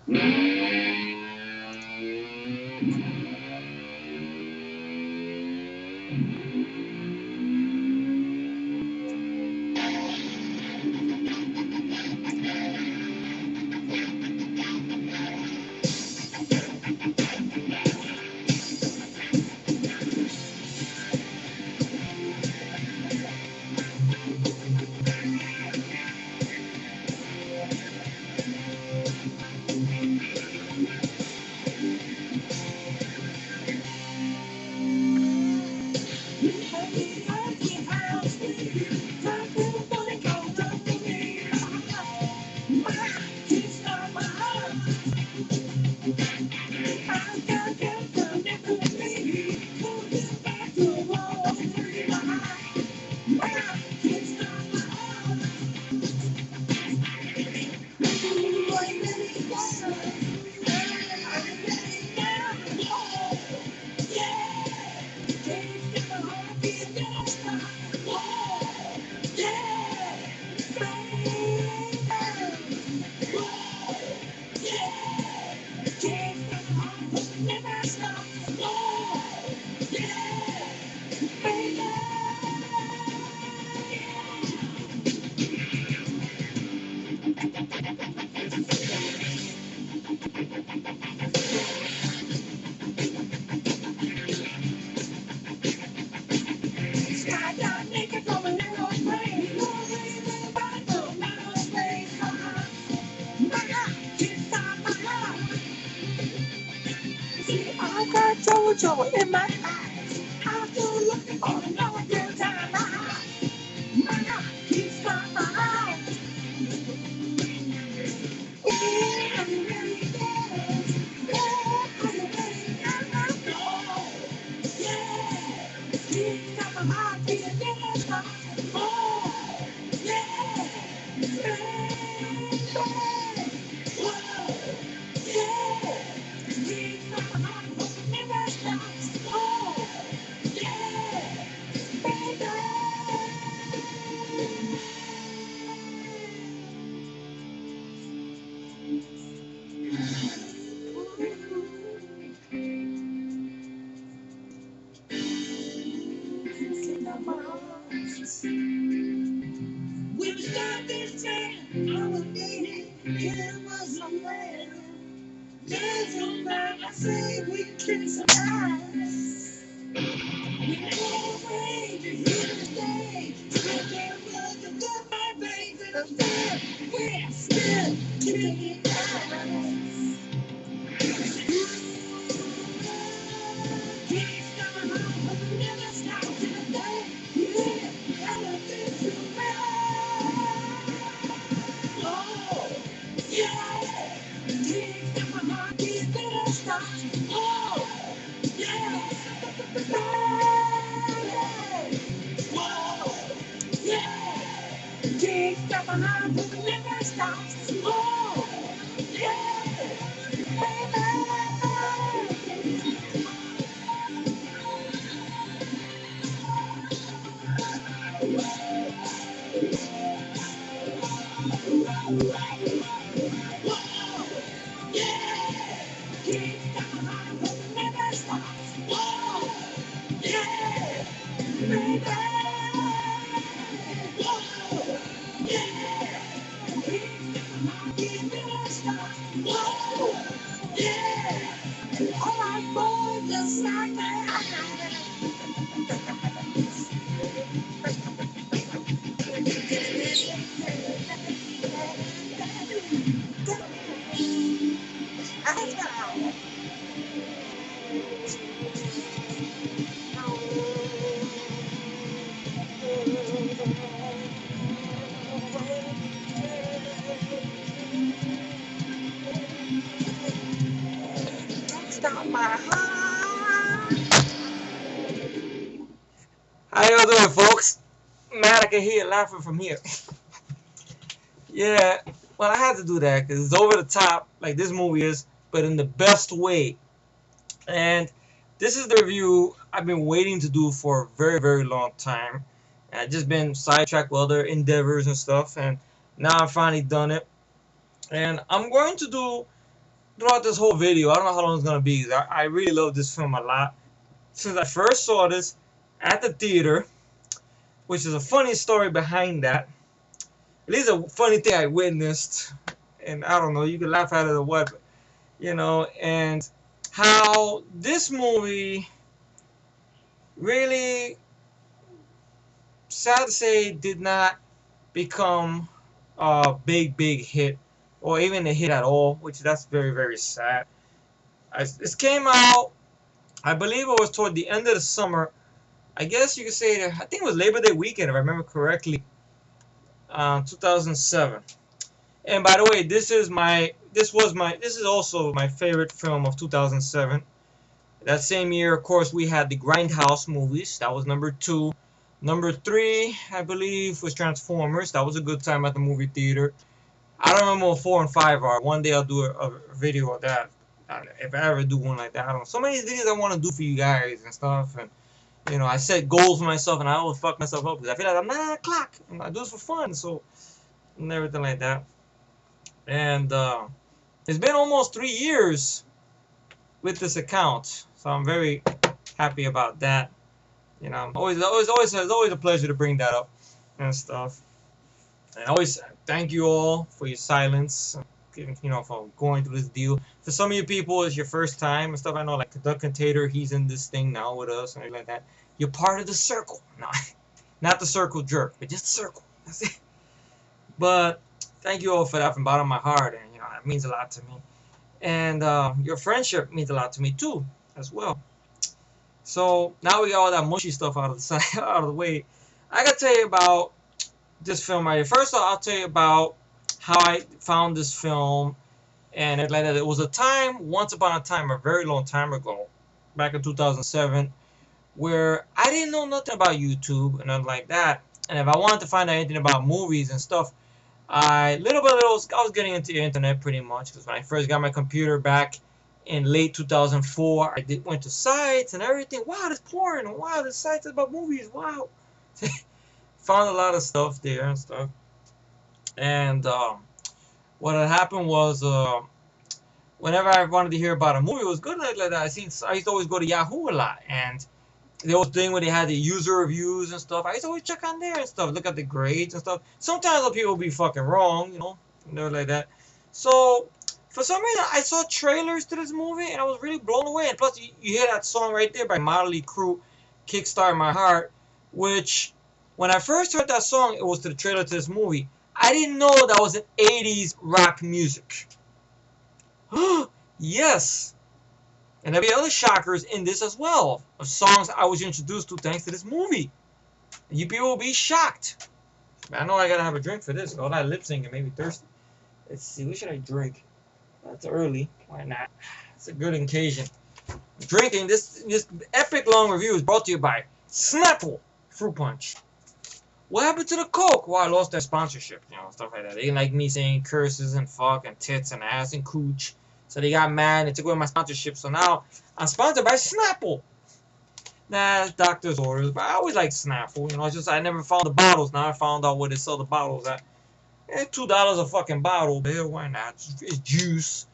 I got Jojo in my eyes. I'm still looking for another good time. My God keeps on my eyes. Yeah, I'm really good. Yeah, I'm really good. Yeah, keeps on my heart beating fast. Oh, yeah, baby. Whoa, yeah, keeps on my heart beating fast. Oh, yeah, baby. We started this jam, I was dating, it was a man. There's no man I say we kick some ass. We can't wait to hear the stage. Drinking was a goodbye, baby, to the fair. We're still kicking ass. Keep coming home, but we never stop till the day. Yeah, elephant to ride. Oh, yeah. Keep coming home, keep it stop. Oh, yeah. Hey. Whoa, yeah. Keep coming home, but we never stop. Oh, yeah. Baby. Yeah. Keep coming home, but we never stop. Oh, yeah. Baby. Whoa, yeah. Keep coming home, keep it stop. Whoa, yeah. All right, boys, just like that. Stop my heart. How y'all doing, folks? Man, I can hear you laughing from here. Yeah, well, I had to do that because it's over the top, like this movie is, but in the best way. And this is the review I've been waiting to do for a very, very long time. I've just been sidetracked with other endeavors and stuff, and now I've finally done it. And I'm going to do throughout this whole video, I don't know how long it's gonna be. I really love this film a lot. Since I first saw this at the theater, which is a funny story behind that. At least a funny thing I witnessed, and I don't know, you can laugh at it or what, and how this movie really, sad to say, did not become a big hit, or even a hit at all, which that's very sad. This came out, I believe it was toward the end of the summer. I guess you could say that, I think it was Labor Day weekend, if I remember correctly, 2007. And by the way, this is also my favorite film of 2007. That same year, of course, we had the Grindhouse movies. That was number 2. Number 3, I believe, was Transformers. That was a good time at the movie theater. I don't remember what 4 and 5 are. One day I'll do a video of that. If I ever do one like that. I don't know. So many videos I want to do for you guys and stuff. And, I set goals for myself, and I always fuck myself up because I feel like I'm not on the clock. And I do this for fun, so, and everything like that. And it's been almost 3 years with this account, so I'm very happy about that. It's always a pleasure to bring that up and stuff. And I always thank you all for your silence, for going through this deal. For some of you people, it's your first time and stuff. I know, like Duncan Tater, he's in this thing now with us and everything like that. You're part of the circle. No, not the circle jerk, but just the circle. That's it. But thank you all for that from the bottom of my heart, and it means a lot to me. And your friendship means a lot to me too, as well. So now we got all that mushy stuff out of the way. I gotta tell you about this film right here. First of all, I'll tell you about how I found this film, and it's like that. It was a time, once upon a time, a very long time ago, back in 2007, where I didn't know nothing about YouTube and nothing like that. And if I wanted to find out anything about movies and stuff, I was getting into the internet pretty much, because when I first got my computer back in late 2004, I went to sites and everything. Wow, there's porn. Wow, there's sites about movies. Wow. Found a lot of stuff there and stuff. And what had happened was, whenever I wanted to hear about a movie, it was good like that. I used to always go to Yahoo a lot, and the old thing where they had the user reviews and stuff. I used to always check on there and stuff, look at the grades and stuff. Sometimes the people be fucking wrong, like that. So for some reason, I saw trailers to this movie, and I was really blown away. And plus, you hear that song right there by Motley Crue, "Kickstart My Heart," which, when I first heard that song, it was to the trailer to this movie. I didn't know that was an 80s rock music. Yes. And there'll be other shockers in this as well, of songs I was introduced to thanks to this movie. And you people will be shocked. I know I gotta have a drink for this. All that lip syncing made me thirsty. Let's see, what should I drink? That's early. Why not? It's a good occasion. Drinking this epic long review is brought to you by Snapple Fruit Punch. What happened to the Coke? Well, I lost their sponsorship, stuff like that. They didn't like me saying curses and fuck and tits and ass and cooch. So they got mad and took away my sponsorship. So now I'm sponsored by Snapple. Nah, doctor's orders, but I always like Snapple. It's just I never found the bottles. Now I found out where they sell the bottles at. $2 a fucking bottle. Hell, why not? It's juice.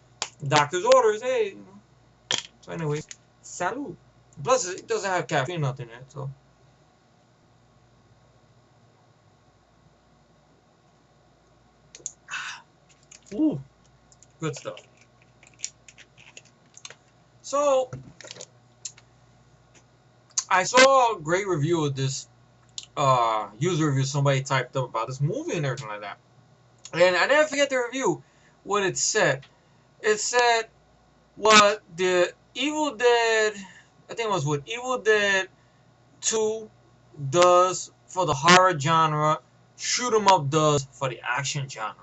Doctor's orders. Hey. So anyway, salud. Plus, it doesn't have caffeine or nothing in it. So. Ooh, good stuff. So, I saw a great review of this, user review somebody typed up about this movie and everything like that. And I never forget the review, what it said. It said what the Evil Dead, I think it was what Evil Dead 2 does for the horror genre, Shoot 'em Up does for the action genre.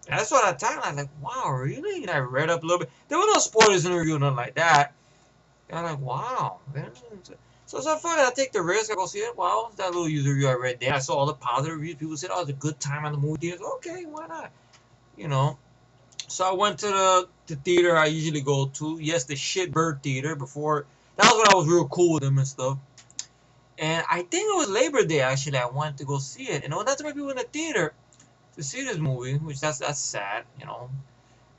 And that's what I thought. I was like, wow, really? And I read up a little bit. There were no spoilers in the review, nothing like that. And I'm like, wow. Man. So I thought I'd take the risk. I go see it. Well, that little user review I read there, I saw all the positive reviews. People said, oh, it's a good time on the movie theaters. Okay, why not? So I went to the theater I usually go to. Yes, the Shitbird Theater before. That was when I was real cool with them and stuff. And I think it was Labor Day, actually, I went to go see it. Not too many people in the theater to see this movie, which that's sad,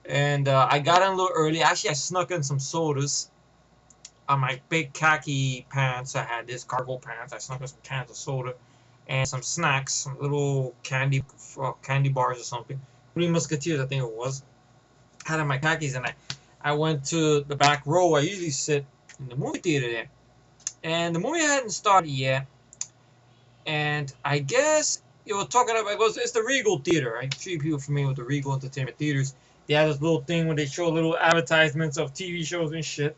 And I got in a little early. Actually, I snuck in some sodas on my big khaki pants. I had this cargo pants. I snuck in some cans of soda and some snacks, some little candy bars or something. Three Musketeers, I think it was. Had in my khakis, and I went to the back row. I usually sit in the movie theater there, and the movie hadn't started yet. And I guess you were talking about it's the Regal Theater. I'm sure people are familiar with the Regal Entertainment Theaters. They have this little thing where they show little advertisements of TV shows and shit.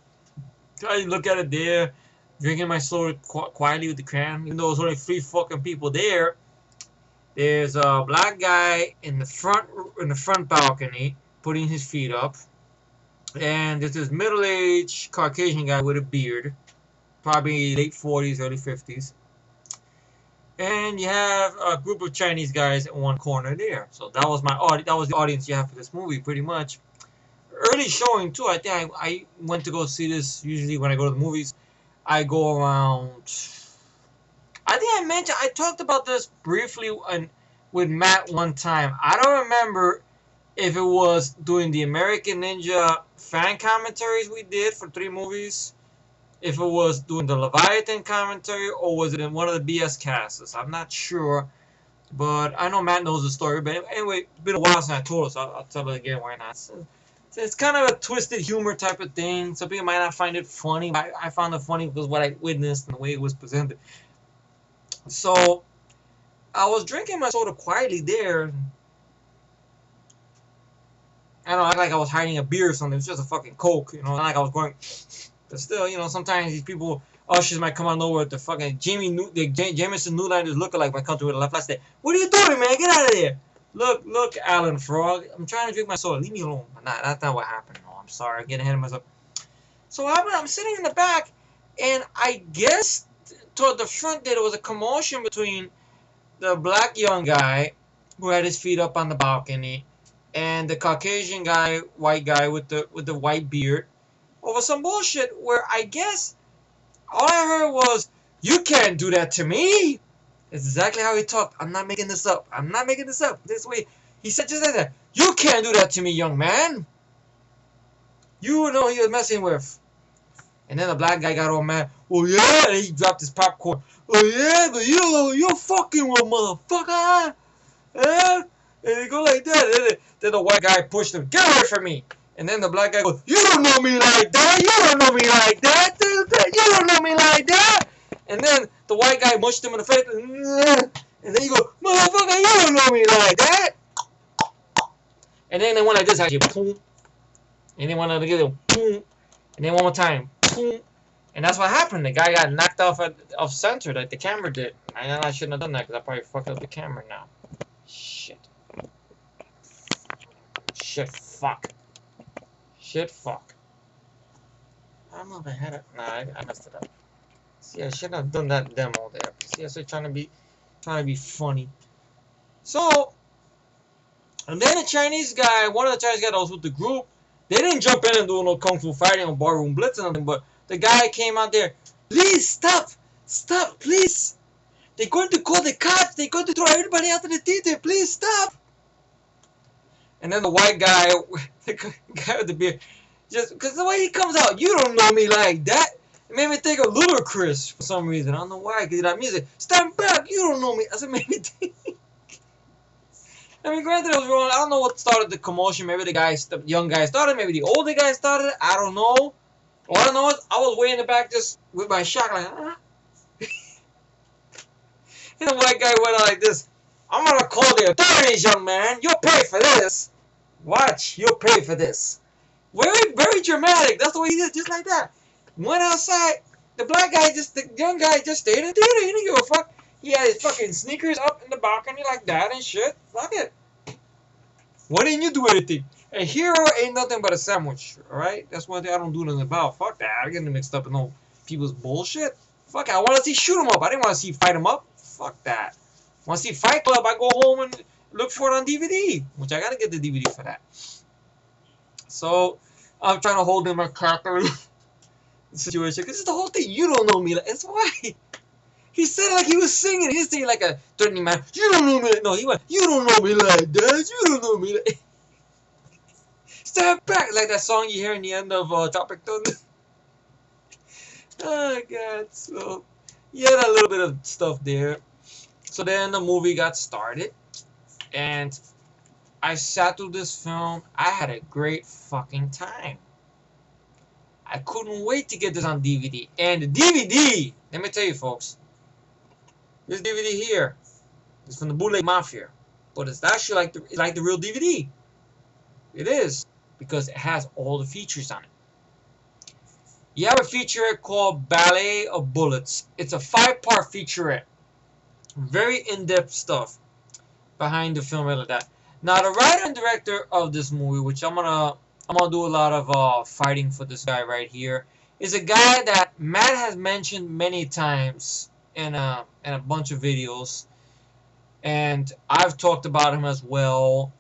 So I look at it there, drinking my soda quietly with the can. Even though there's only three fucking people there, there's a black guy in the front balcony putting his feet up, and there's this middle-aged Caucasian guy with a beard, probably late 40s, early 50s. And you have a group of Chinese guys in one corner there. So that was that was the audience you have for this movie, pretty much. Early showing too. I think I went to go see this. Usually when I go to the movies, I go around. I think I talked about this briefly with Matt one time. I don't remember if it was doing the American Ninja fan commentaries we did for 3 movies, if it was doing the Leviathan commentary, or was it in one of the BS casts. I'm not sure, but I know Matt knows the story. But anyway, it's been a while since I told it, so I'll tell it again. Why not? So it's kind of a twisted humor type of thing. Some people might not find it funny, but I found it funny because what I witnessed and the way it was presented. So I was drinking my soda quietly there. I don't know, act like I was hiding a beer or something. It was just a fucking Coke, not like I was going. But still, sometimes these people, ushers might come on over with the fucking Jameson Newlanders lookalike might come to the left. I say, "What are you doing, man? Get out of there!" Look, Alan Frog. I'm trying to drink my soda. Leave me alone. Nah, that's not what happened. No, I'm sorry. I'm getting ahead of myself. So I'm sitting in the back, and I guess toward the front there was a commotion between the black young guy who had his feet up on the balcony and the Caucasian guy, white guy with the white beard, over some bullshit where I guess all I heard was, "You can't do that to me." It's exactly how he talked. I'm not making this up. I'm not making this up. This way, he said just like that. "You can't do that to me, young man. You know who you're messing with." And then the black guy got all mad. "Oh yeah," and he dropped his popcorn. "Oh yeah, but you're fucking with motherfucker." Eh? And he go like that. And then the white guy pushed him. "Get away from me." And then the black guy goes, "You don't know me like that. You don't know me like that. You don't know me like that." And then the white guy mushed him in the face. And then he goes, "Motherfucker, you don't know me like that." And then they went like this, actually, boom. And then one together, boom. And then one more time, boom. And that's what happened. The guy got knocked off center like the camera did. I shouldn't have done that because I probably fucked up the camera now. Shit. Fuck. Fuck. I don't know if I had it. Nah, I messed it up. See, I shouldn't have done that demo there. See, I was trying to be funny. So, and then one of the Chinese guys that was with the group, they didn't jump in and do no kung fu fighting or barroom blitz or nothing, but the guy came out there, "Please stop, please. They're going to call the cops. They're going to throw everybody out of the theater. Please stop." And then the white guy, the guy with the beard, just because the way he comes out, "You don't know me like that." It made me think of Ludacris for some reason. I don't know why, because that music. "Stand back, you don't know me." That's what made me think. I mean, granted, it was wrong. I don't know what started the commotion. Maybe the young guy started. Maybe the older guy started it. I don't know. All I know is I was way in the back just with my shot like, huh? And the white guy went out like this. "I'm going to call the authorities, young man. You'll pay for this. Watch, you'll pay for this." Very, very dramatic. That's the way he did, just like that. Went outside. The young guy just stayed in the theater. He didn't give a fuck. He had his fucking sneakers up in the balcony like that and shit. Fuck it. Why didn't you do anything? A hero ain't nothing but a sandwich, alright? That's one thing I don't do nothing about. Fuck that. I get mixed up in no people's bullshit. Fuck it. I want to see shoot 'em up. I didn't want to see fight 'em up. Fuck that. Want to see Fight Club? I go home and look for it on DVD, which I gotta get the DVD for that. So I'm trying to hold in my character situation because it's the whole thing. "You don't know me." That's why he said it like he was singing. He didn't say like a threatening man. "You don't know me." No, he went, "You don't know me like that. You don't know me like." Step back, like that song you hear in the end of Tropic Thunder. Oh god. So yeah, a little bit of stuff there. So then the movie got started, and I sat through this film. I had a great fucking time. I couldn't wait to get this on DVD. And the DVD, let me tell you folks, this DVD here is from the Bootleg Mafia. But it's actually like the real DVD. It is. Because it has all the features on it. You have a featurette called Ballet of Bullets. It's a 5-part featurette. Very in-depth stuff behind the film and like that. Now the writer and director of this movie, which I'm gonna do a lot of fighting for this guy right here, is a guy that Matt has mentioned many times in a bunch of videos, and I've talked about him as well.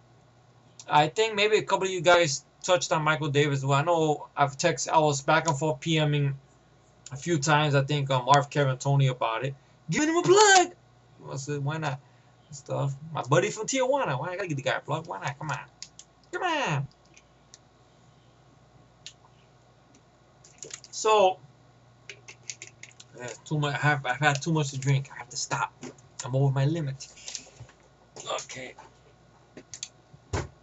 I think maybe a couple of you guys touched on Michael Davis. Well, I know I was back and forth PMing a few times. I think Marv, Kevin, Tony about it, giving him a plug. I said, why not? Stuff. My buddy from Tijuana. Why I gotta give the guy a plug? Why not? Come on. Come on. So, too much. I've had too much to drink. I have to stop. I'm over my limit. Okay.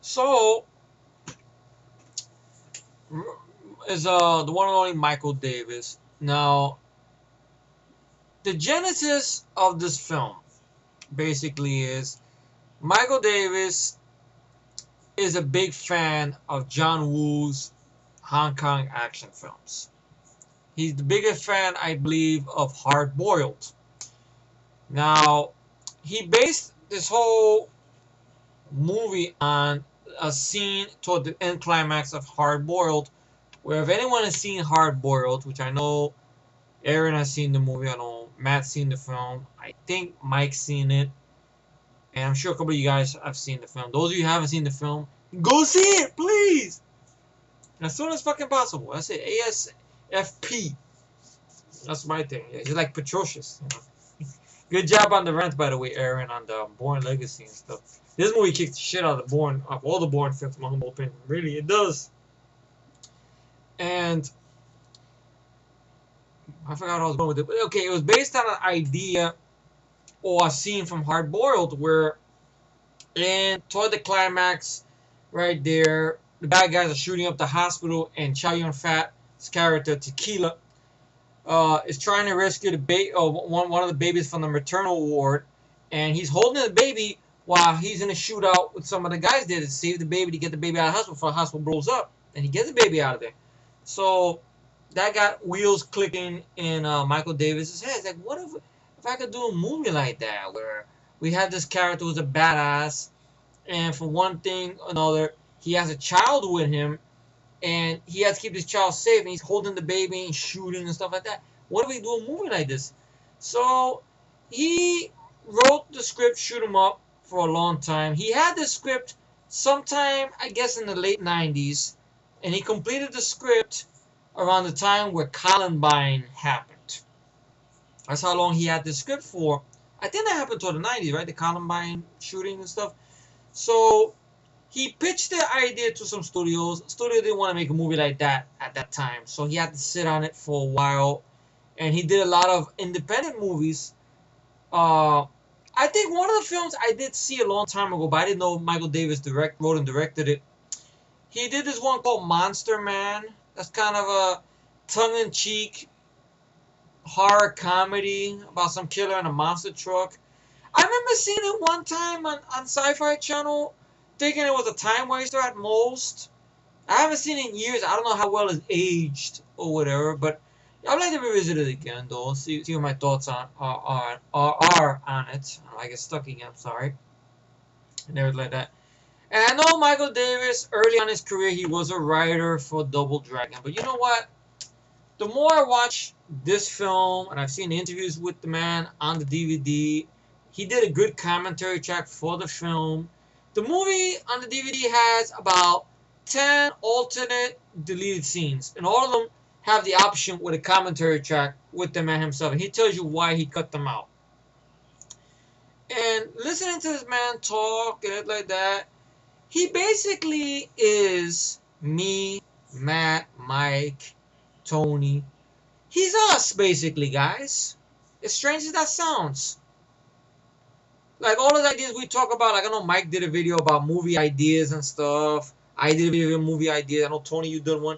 So, is the one and only Michael Davis. Now, the genesis of this film basically is Michael Davis is a big fan of John Woo's Hong Kong action films. He's the biggest fan, I believe, of Hard Boiled. Now, he based this whole movie on a scene toward the end climax of Hard Boiled, where if anyone has seen Hard Boiled, which I know Aaron has seen the movie, I know Matt's seen the film, I think Mike's seen it, and I'm sure a couple of you guys have seen the film. Those of you who haven't seen the film, go see it, please! As soon as fucking possible. That's it. ASFP. That's my thing. It's like Petrocious, you know. Good job on the rent, by the way, Aaron, on the Bourne Legacy and stuff. This movie kicks the shit out of all the Bourne films, in my humble opinion. Really, it does. And I forgot what I was going with it. But okay, it was based on an idea or a scene from Hard Boiled where, toward the climax, right there, the bad guys are shooting up the hospital, and Chow Yun-Fat's character Tequila is trying to rescue one of the babies from the maternal ward, and he's holding the baby while he's in a shootout with some of the guys there to save the baby, to get the baby out of the hospital before the hospital blows up, and he gets the baby out of there. So that got wheels clicking in Michael Davis's head. It's like, what if I could do a movie like that where we had this character who's a badass, and for one thing or another, he has a child with him, and he has to keep his child safe, and he's holding the baby and shooting and stuff like that. What if we do a movie like this? So he wrote the script, shoot 'em up, for a long time. He had the script sometime, I guess, in the late 90s, and he completed the script around the time where Columbine happened. That's how long he had the script for. I think that happened toward the 90s, right? The Columbine shooting and stuff. So he pitched the idea to some studios. Studio didn't want to make a movie like that at that time, so he had to sit on it for a while. And he did a lot of independent movies. I think one of the films I did see a long time ago, but I didn't know Michael Davis wrote and directed it. He did this one called Monster Man. That's kind of a tongue-in-cheek horror comedy about some killer in a monster truck. I remember seeing it one time on Sci-Fi Channel, thinking it was a time waster at most. I haven't seen it in years. I don't know how well it's aged or whatever, but I'd like to revisit it again, though. See what my thoughts are on it. I get stuck again. I'm sorry. And everything like that. And I know Michael Davis, early on in his career, he was a writer for Double Dragon. But you know what? The more I watch this film, and I've seen interviews with the man on the DVD, he did a good commentary track for the film. The movie on the DVD has about 10 alternate deleted scenes, and all of them have the option with a commentary track with the man himself, and he tells you why he cut them out. And listening to this man talk and it like that, he basically is Me, Matt, Mike, Tony. He's us, basically, guys. As strange as that sounds. Like, all of the ideas we talk about, like, I know Mike did a video about movie ideas and stuff. I did a video of movie ideas. I know, Tony, you did one.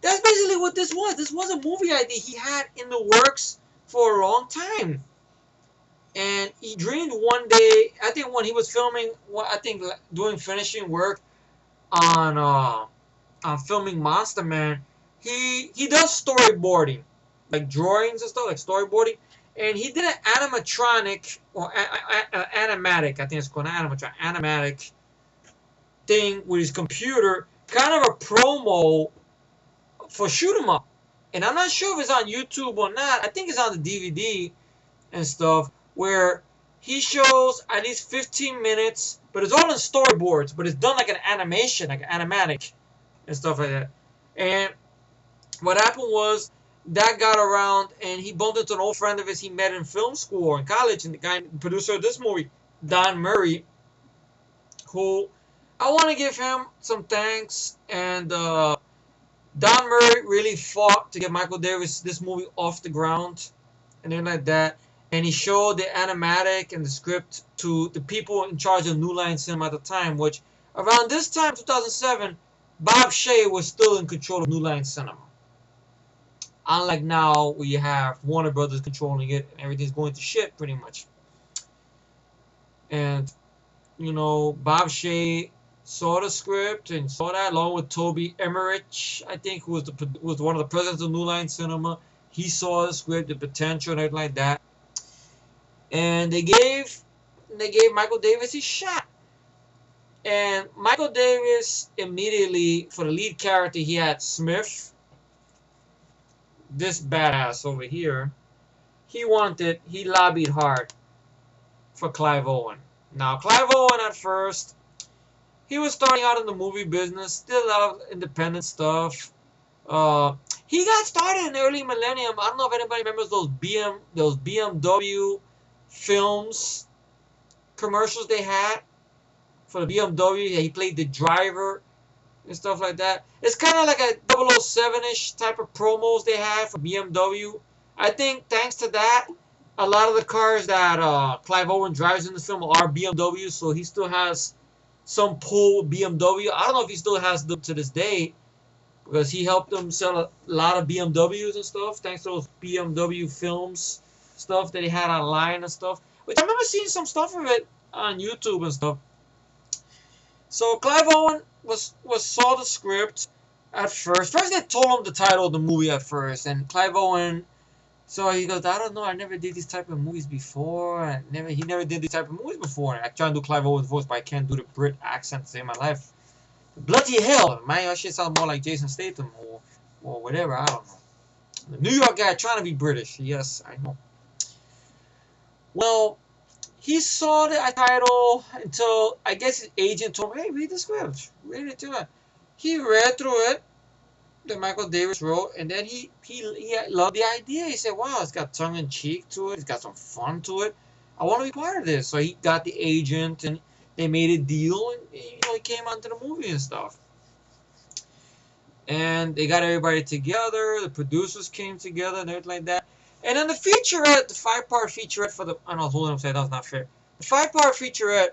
That's basically what this was. This was a movie idea he had in the works for a long time. And he dreamed one day, I think when he was filming, doing finishing work on filming Monster Man, he does storyboarding, like drawings and stuff, like storyboarding. And he did an animatronic, or animatic, I think it's called animatic thing with his computer, kind of a promo for Shoot 'Em Up. And I'm not sure if it's on YouTube or not. I think it's on the DVD and stuff, where he shows at least 15 minutes, but it's all in storyboards, but it's done like an animation, like an animatic and stuff like that. And what happened was, that got around, and he bumped into an old friend of his he met in film school or in college, and the producer of this movie, Don Murray, who I want to give him some thanks. And Don Murray really fought to get Michael Davis this movie off the ground and everything like that. And he showed the animatic and the script to the people in charge of New Line Cinema at the time, which around this time, 2007, Bob Shaye was still in control of New Line Cinema. Unlike now, where you have Warner Brothers controlling it and everything's going to shit pretty much. And, you know, Bob Shaye saw the script and saw that, along with Toby Emmerich, I think, who was one of the presidents of New Line Cinema. He saw the script, the potential, and everything like that. And they gave Michael Davis his shot. And Michael Davis immediately, for the lead character, he had Smith, this badass over here. He lobbied hard for Clive Owen. Now, Clive Owen at first, he was starting out in the movie business, still a lot of independent stuff. He got started in the early millennium. I don't know if anybody remembers those BMW films, commercials they had for the BMW. He played the driver and stuff like that. It's kind of like a 007-ish type of promos they had for BMW. I think thanks to that, a lot of the cars that Clive Owen drives in the film are BMWs, so he still has some pull with BMW. I don't know if he still has them to this day, because he helped them sell a lot of BMWs and stuff, thanks to those BMW films, stuff that he had online and stuff. Which I remember seeing some stuff of it on YouTube and stuff. So Clive Owen saw the script at first. First they told him the title of the movie at first, and Clive Owen, so he goes, I don't know, I never did these type of movies before. He never did these type of movies before. I try to do Clive Owen's voice, but I can't do the Brit accent to save my life. Bloody hell, man, that shit sounds more like Jason Statham or whatever, I don't know. The New York guy trying to be British, yes, I know. Well, he saw the title until, I guess, his agent told him, hey, read the script. Read it to him. He read through it, that Michael Davis wrote, and then he loved the idea. He said, wow, it's got tongue-in-cheek to it. It's got some fun to it. I want to be part of this. So he got the agent, and they made a deal, and he came onto the movie and stuff. And they got everybody together. The producers came together and everything like that. And then the featurette, the 5-part featurette for the, I don't know, hold on, I'm saying that was not fair. The 5-part featurette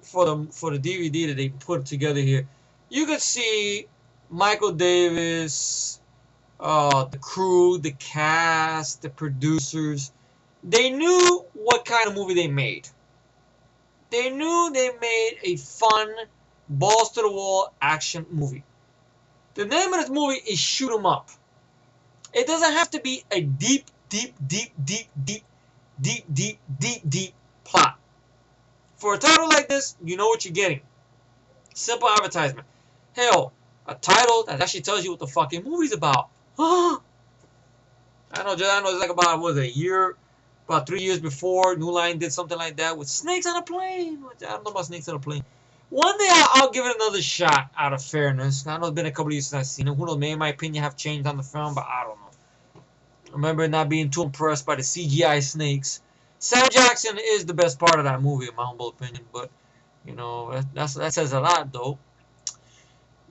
for the DVD that they put together here, you could see Michael Davis, the crew, the cast, the producers. They knew what kind of movie they made. They knew they made a fun, balls-to-the-wall action movie. The name of this movie is Shoot 'Em Up. It doesn't have to be a deep plot. For a title like this, you know what you're getting. Simple advertisement. Hell, a title that actually tells you what the fucking movie's about. I know it's like about, what was it, a year, about 3 years before, New Line did something like that with Snakes on a Plane. I don't know about Snakes on a Plane. One day I'll give it another shot out of fairness. I know it's been a couple of years since I've seen it. Who knows, maybe my opinion have changed on the film, but I don't know. I remember not being too impressed by the CGI snakes. Sam Jackson is the best part of that movie, in my humble opinion, but, that says a lot, though.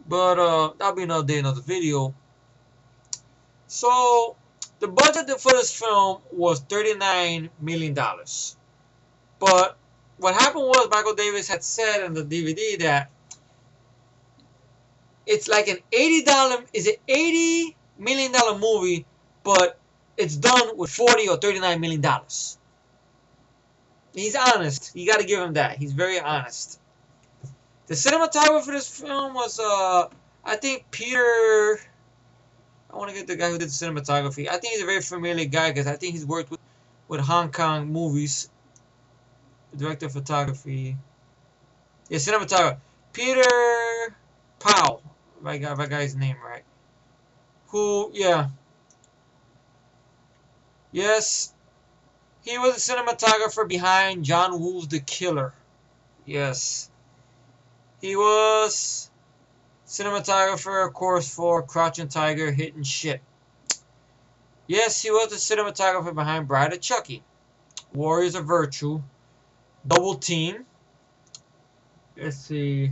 But that'll be another day, another video. So the budget for this film was $39 million. But what happened was Michael Davis had said in the DVD that it's like an $80 million movie, but it's done with $40 or $39 million. He's honest. You got to give him that. He's very honest. The cinematographer for this film was, I think Peter. I want to get the guy who did the cinematography. I think he's a very familiar guy because I think he's worked with Hong Kong movies. Director of photography. Yeah, cinematographer. Peter Powell. If I got his name right. Who, yeah. Yes. He was the cinematographer behind John Woo's The Killer. Yes. He was cinematographer, of course, for Crouching Tiger, Hidden Shit. Yes, he was the cinematographer behind Bride of Chucky, Warriors of Virtue, Double Team. Let's see.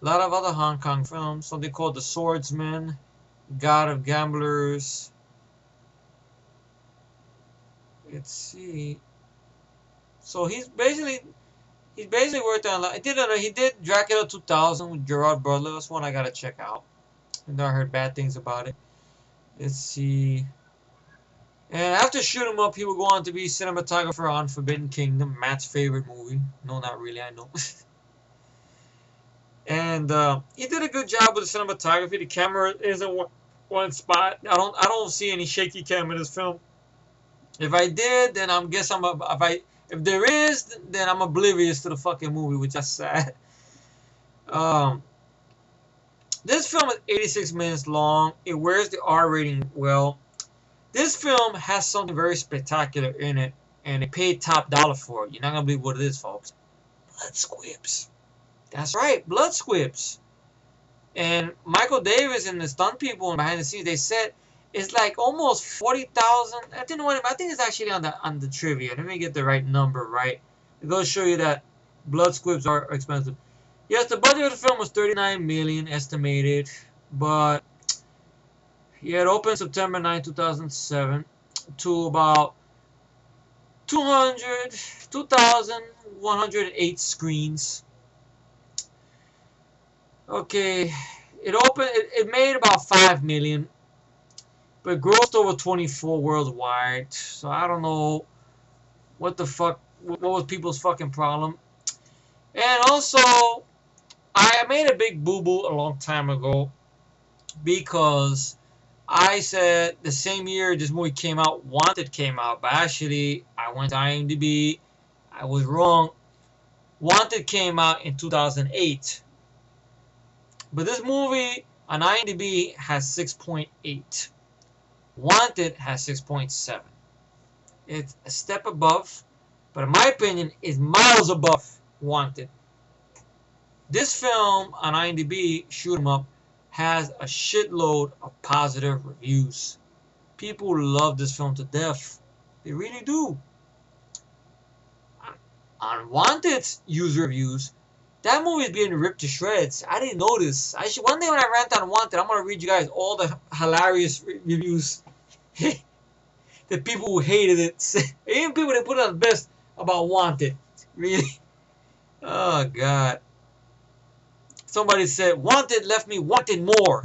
A lot of other Hong Kong films. Something called The Swordsman, God of Gamblers. Let's see. So he's basically worked on. He did Dracula 2000 with Gerard Butler. That's one I gotta check out. I heard bad things about it. Let's see. And after Shoot 'Em Up, he would go on to be cinematographer on Forbidden Kingdom, Matt's favorite movie. No, not really. I know. And he did a good job with the cinematography. The camera is in one spot. I don't see any shaky cam in this film. If I did, then if there is, then I'm oblivious to the fucking movie, which is sad. This film is 86 minutes long. It wears the R rating well. This film has something very spectacular in it, and they paid top dollar for it. You're not gonna believe what it is, folks. Blood squibs. That's right, blood squibs. And Michael Davis and the stunt people behind the scenes, they said it's like almost 40,000. I think it's actually on the trivia. Let me get the right number right. It goes to show you that blood squibs are expensive. Yes, the budget of the film was $39 million estimated, but yeah, it opened September 9, 2007 to about 2,108 screens. Okay, it made about 5 million, but grossed over 24 worldwide. So I don't know what the fuck, what was people's fucking problem. And also, I made a big boo-boo a long time ago because I said the same year this movie came out, Wanted came out, but actually I went to IMDb. I was wrong. Wanted came out in 2008. But this movie on IMDb has 6.8. Wanted has 6.7. It's a step above, but in my opinion, is miles above Wanted. This film on IMDb, Shoot 'Em Up, has a shitload of positive reviews. People love this film to death. They really do. On Wanted's user reviews, that movie is being ripped to shreds. I didn't notice. One day when I rant on Wanted, I'm gonna read you guys all the hilarious reviews. The people who hated it, even people that put it on the best about Wanted. Really? Oh God. Somebody said Wanted left me wanting more.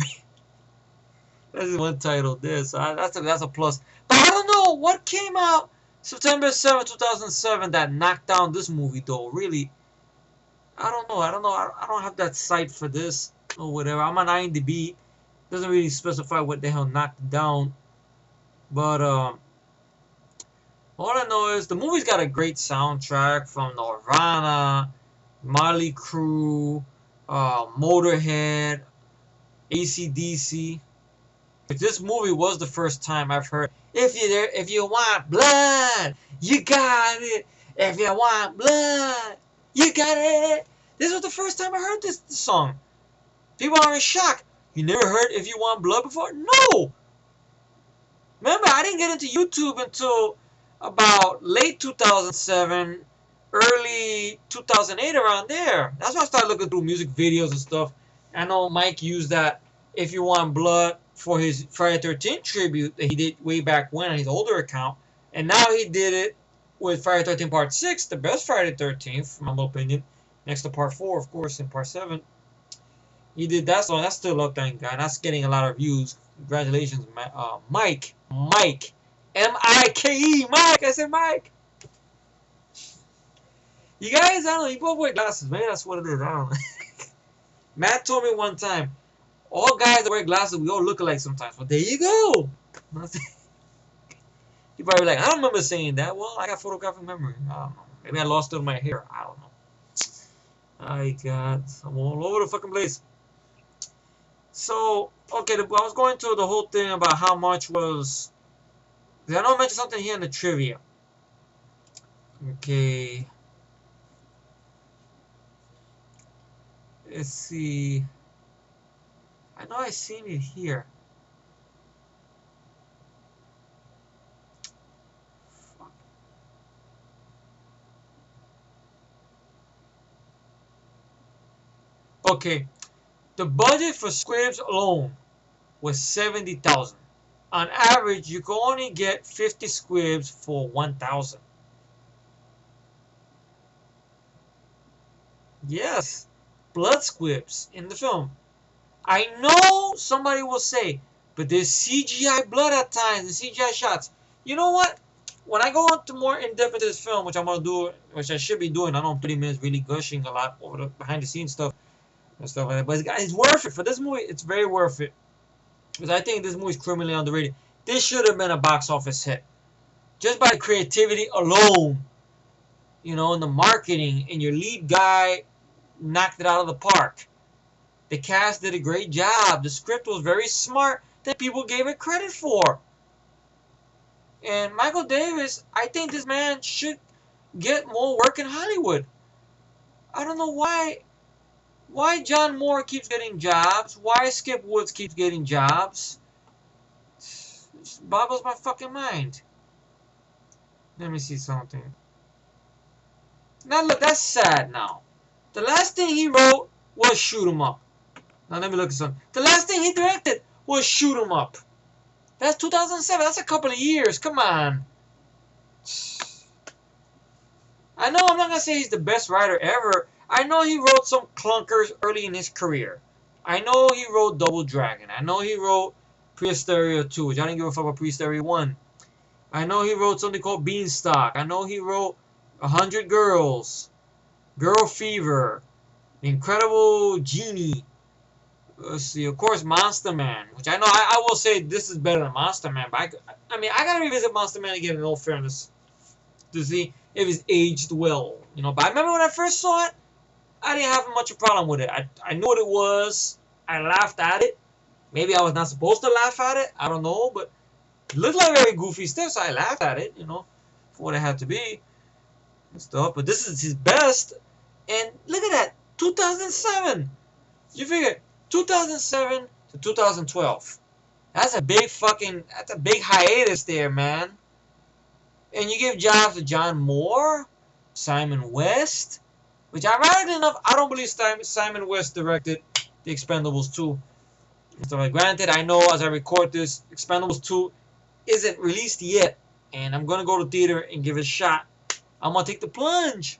That's one title there, so that's a plus. But I don't know what came out September 7, 2007 that knocked down this movie though. Really. I don't know. I don't have that site for this or whatever. I'm on IMDb. Doesn't really specify what the hell knocked it down. But all I know is the movie's got a great soundtrack from Nirvana, Motley Crue, Motorhead, AC/DC. This movie was the first time I've heard, if you want blood, you got it. If you want blood, you got it. This was the first time I heard this song. People are in shock. You never heard If You Want Blood before? No. Remember, I didn't get into YouTube until about late 2007, early 2008 around there. That's when I started looking through music videos and stuff. I know Mike used that If You Want Blood for his Friday 13th tribute that he did way back when on his older account. And now he did it with Friday 13th Part 6, the best Friday 13th, in my opinion. Next to Part 4, of course, and Part 7. He did that song. That's still up, thank God. That's getting a lot of views. Congratulations, Mike. Mike. M-I-K-E. Mike. I said Mike. You guys, I don't know. You both wear glasses. Maybe that's what it is. I don't know. Matt told me one time, all guys that wear glasses, we all look alike sometimes. Well, there you go. You probably like, I don't remember saying that. Well, I got photographic memory. I don't know. Maybe I lost it in my hair. I don't know. I got, I'm all over the fucking place. So, okay, I was going to the whole thing about how much was. I know I mentioned something here in the trivia. Okay. Let's see. I know I seen it here. Fuck. Okay. The budget for scripts alone was 70,000. On average, you can only get 50 squibs for 1,000. Yes, blood squibs in the film. I know somebody will say, but there's CGI blood at times and CGI shots. You know what? When I go into more in-depth into this film, which I'm gonna do, which I should be doing, I know I'm 30 minutes really gushing a lot over the behind-the-scenes stuff and stuff like that. But it's worth it for this movie. It's very worth it because I think this movie is criminally underrated. This should have been a box office hit just by creativity alone. You know, and the marketing and your lead guy knocked it out of the park. The cast did a great job. The script was very smart that people gave it credit for. And Michael Davis, I think this man should get more work in Hollywood. I don't know why John Moore keeps getting jobs. Why Skip Woods keeps getting jobs. It boggles my fucking mind. Let me see something. Now look, that's sad now. The last thing he wrote was Shoot 'Em Up. Now let me look at something. The last thing he directed was Shoot 'Em Up. That's 2007. That's a couple of years. Come on. I know I'm not going to say he's the best writer ever. I know he wrote some clunkers early in his career. I know he wrote Double Dragon. I know he wrote Pre-Hysteria 2, which I didn't give a fuck about Pre-Hysteria 1. I know he wrote something called Beanstalk. I know he wrote 100 Girls, Girl Fever, The Incredible Genie. Let's see, of course, Monster Man, which I know I will say this is better than Monster Man, but I mean, I gotta revisit Monster Man again in all fairness to see if it's aged well, you know. But I remember when I first saw it, I didn't have much of a problem with it. I knew what it was. I laughed at it. Maybe I was not supposed to laugh at it. I don't know, but it looked like very goofy stuff, so I laughed at it, you know, for what it had to be and stuff. But this is his best, and look at that, 2007. You figure 2007 to 2012. That's a big hiatus there, man. And you give jobs to John Moore, Simon West, which ironically enough, I don't believe Simon West directed The Expendables 2. So granted, I know as I record this, Expendables 2 isn't released yet, and I'm gonna go to theater and give it a shot. I'm gonna take the plunge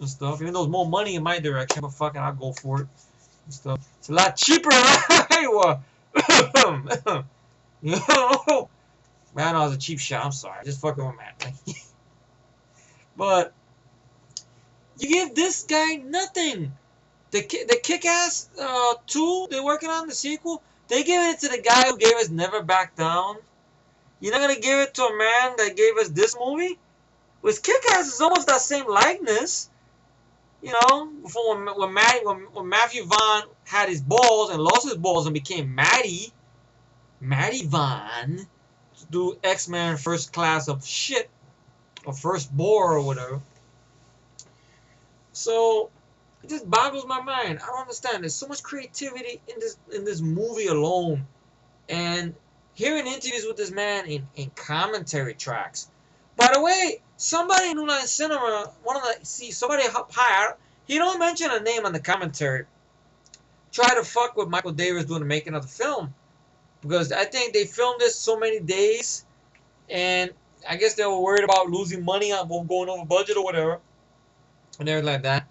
and stuff, even though there's more money in my direction, but fucking I'll go for it. Stuff. It's a lot cheaper in Iowa. You know? Man, I was a cheap shot. I'm sorry. Just fucking with Matt. But you give this guy nothing. The Kick-Ass 2 they're working on, the sequel, they give it to the guy who gave us Never Back Down. You're not going to give it to a man that gave us this movie? With Kick-Ass, it's almost that same likeness. You know, before when Matthew Vaughn had his balls and lost his balls and became Matty Vaughn to do X-Men First Class of shit, or First Bore or whatever. So it just boggles my mind. I don't understand. There's so much creativity in this movie alone, and hearing interviews with this man in commentary tracks, By the way, somebody in New Line Cinema, somebody hired, he don't mention a name on the commentary. Try to fuck with Michael Davis doing the making of the film. Because I think they filmed this so many days, and I guess they were worried about losing money on going over budget or whatever, and everything like that.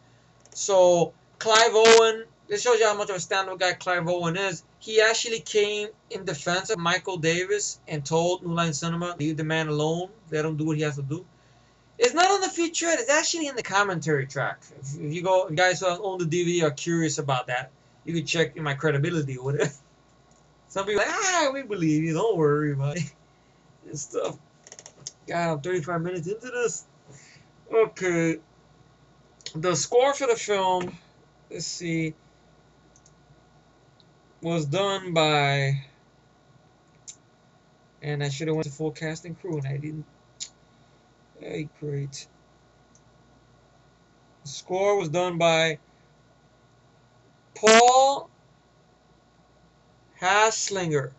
So Clive Owen, this shows you how much of a stand-up guy Clive Owen is. He actually came in defense of Michael Davis and told New Line Cinema, leave the man alone, let him do what he has to do. It's not on the featurette, it's actually in the commentary track. If you guys who own the DVD are curious about that, you can check my credibility with it. Some people are like, we believe you, don't worry about it. And stuff. God, I'm 35 minutes into this. Okay. The score for the film, let's see, was done by, and I should have went to full cast and crew, and I didn't. Hey, great. The score was done by Paul Haslinger.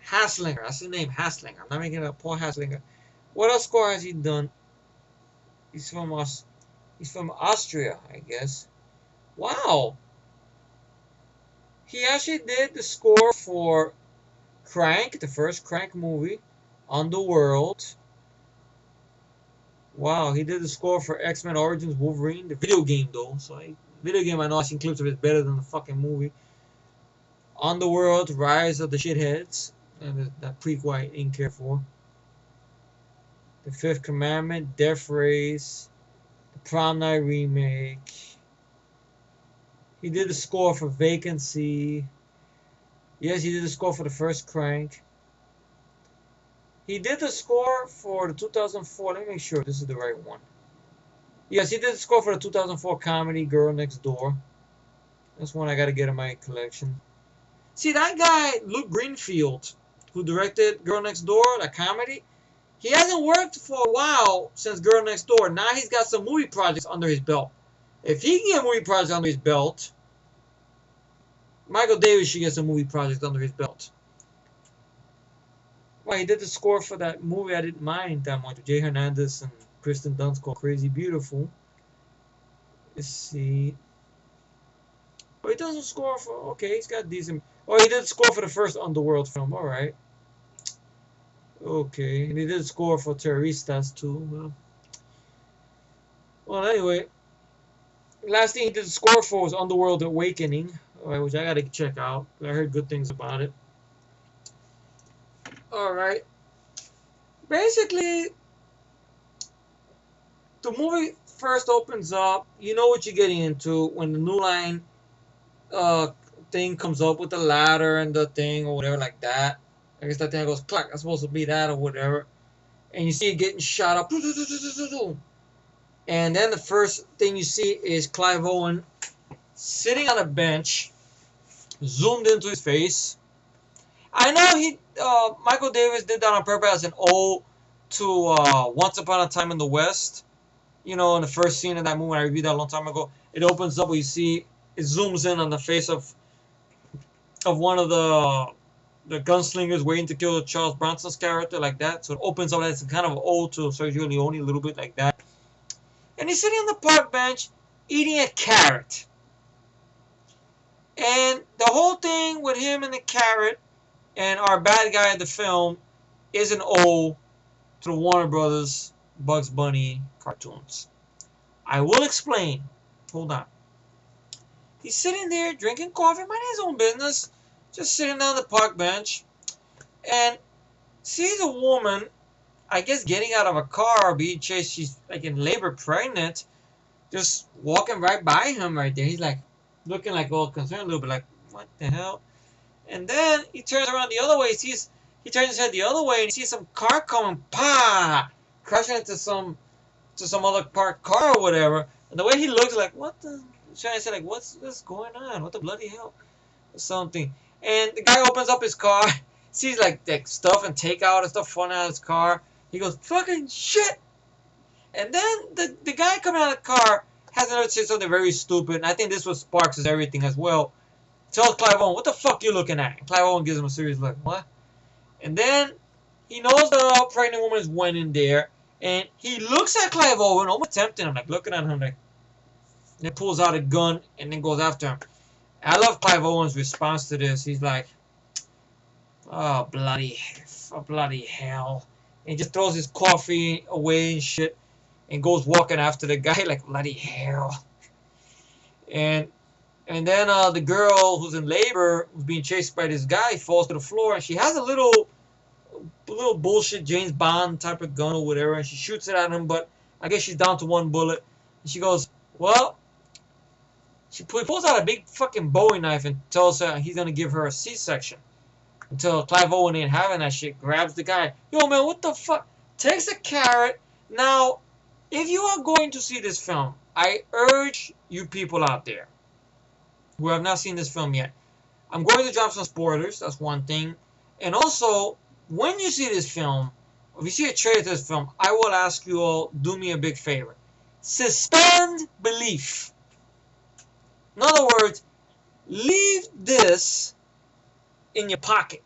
Haslinger, that's the name, Haslinger. I'm not making it up, Paul Haslinger. What else score has he done? He's from Austria, I guess. Wow. He actually did the score for Crank, the first Crank movie, Underworld. Wow, he did the score for X-Men Origins Wolverine, the video game though. So video game, I know I've seen clips of it better than the fucking movie. Underworld, Rise of the Shitheads, and that prequel I didn't care for. The Fifth Commandment, Death Race, the Prom Night remake. He did the score for Vacancy. Yes, he did the score for the first Crank. He did the score for the 2004. Let me make sure this is the right one. Yes, he did the score for the 2004 comedy Girl Next Door. That's one I got to get in my collection. See, that guy, Luke Greenfield, who directed Girl Next Door, that comedy, he hasn't worked for a while since Girl Next Door. Now he's got some movie projects under his belt. If he can get movie projects under his belt, Michael Davis should get some movie projects under his belt. Well, he did the score for that movie I didn't mind that much. Jay Hernandez and Kristen Dunst called Crazy Beautiful. Let's see. Oh, he does a score for... Okay, he's got decent... Oh, he did the score for the first Underworld film. Alright. Okay, and he did the score for Terroristas too. Well, anyway. Last thing he did the score for was Underworld Awakening. Which I gotta check out. I heard good things about it. Alright. Basically, the movie first opens up. You know what you're getting into when the New Line thing comes up with the ladder and the thing or whatever like that. I guess that thing goes clack. That's supposed to be that or whatever. And you see it getting shot up. And then the first thing you see is Clive Owen sitting on a bench, zoomed into his face. I know Michael Davis did that on purpose as an ode to Once Upon a Time in the West. You know, in the first scene of that movie, I reviewed that a long time ago. It opens up where you see it zooms in on the face of one of the gunslingers waiting to kill Charles Bronson's character, like that. So it opens up as kind of an ode to Sergio Leone, a little bit like that. And he's sitting on the park bench eating a carrot. And the whole thing with him and the carrot and our bad guy in the film is an ode to the Warner Brothers Bugs Bunny cartoons. I will explain. Hold on. He's sitting there drinking coffee, minding his own business, just sitting on the park bench, and sees a woman, I guess getting out of a car, being chased, she's like in labor, pregnant, just walking right by him right there. He's like looking like all concerned, a little bit like, what the hell? And then he turns around the other way. He turns his head the other way and he sees some car coming, crashing into some other parked car or whatever. And the way he looks like, what the? Trying to say like, what's going on? What the bloody hell? Or something. And the guy opens up his car, sees like stuff and takeout and stuff falling out of his car. He goes, fucking shit. And then the guy coming out of the car has another say something very stupid. And I think this was sparks everything as well. Tells Clive Owen, what the fuck you looking at? And Clive Owen gives him a serious look. What? And then he knows the pregnant woman is went in there. And he looks at Clive Owen, almost tempting him, like looking at him, like, then pulls out a gun and then goes after him. I love Clive Owen's response to this. He's like, oh, bloody hell. And he just throws his coffee away and shit and goes walking after the guy like, bloody hell. And then the girl who's in labor, who's being chased by this guy, falls to the floor. And she has a little bullshit James Bond type of gun or whatever. And she shoots it at him, but I guess she's down to one bullet. And she goes, well, she pulls out a big fucking Bowie knife and tells her he's going to give her a C-section. Until Clive Owen ain't having that shit, grabs the guy. Yo, man, what the fuck? Takes a carrot. Now, if you are going to see this film, I urge you people out there who have not seen this film yet, I'm going to drop some spoilers. That's one thing. And also, when you see this film, if you see a trailer to this film, I will ask you all, do me a big favor. Suspend belief. In other words, leave this in your pocket.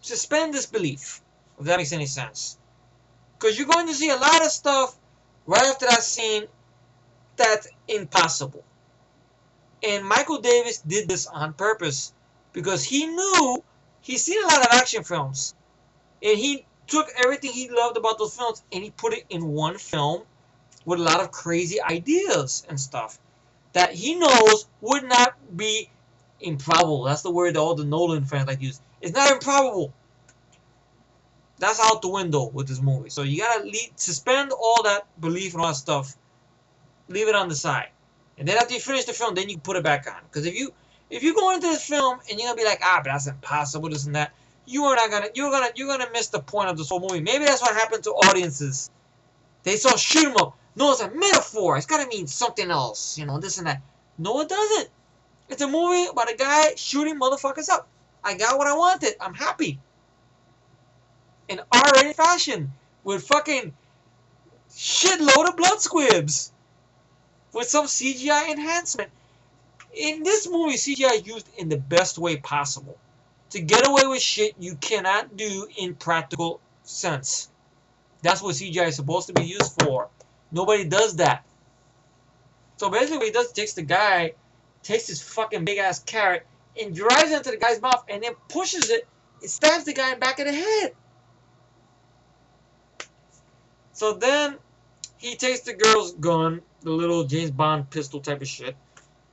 Suspend disbelief, if that makes any sense. Because you're going to see a lot of stuff right after that scene that's impossible. And Michael Davis did this on purpose because he knew he's seen a lot of action films. And he took everything he loved about those films and he put it in one film with a lot of crazy ideas and stuff that he knows would not be improbable. That's the word that all the Nolan fans like to use. It's not improbable. That's out the window with this movie. So you gotta suspend all that belief and all that stuff. Leave it on the side. And then after you finish the film, then you can put it back on. Because if you go into this film and you're gonna be like, but that's impossible, this and that, you're gonna miss the point of this whole movie. Maybe that's what happened to audiences. They saw shoot 'em up. No, it's a metaphor. It's gotta mean something else, this and that. No, it doesn't. It's a movie about a guy shooting motherfuckers up. I got what I wanted. I'm happy. In R-rated fashion. With fucking shitload of blood squibs. With some CGI enhancement. In this movie, CGI is used in the best way possible. To get away with shit you cannot do in practical sense. That's what CGI is supposed to be used for. Nobody does that. So basically what he does, takes this fucking big ass carrot and drives it into the guy's mouth and then pushes it and stabs the guy in the back of the head. So then he takes the girl's gun, the little James Bond pistol type of shit,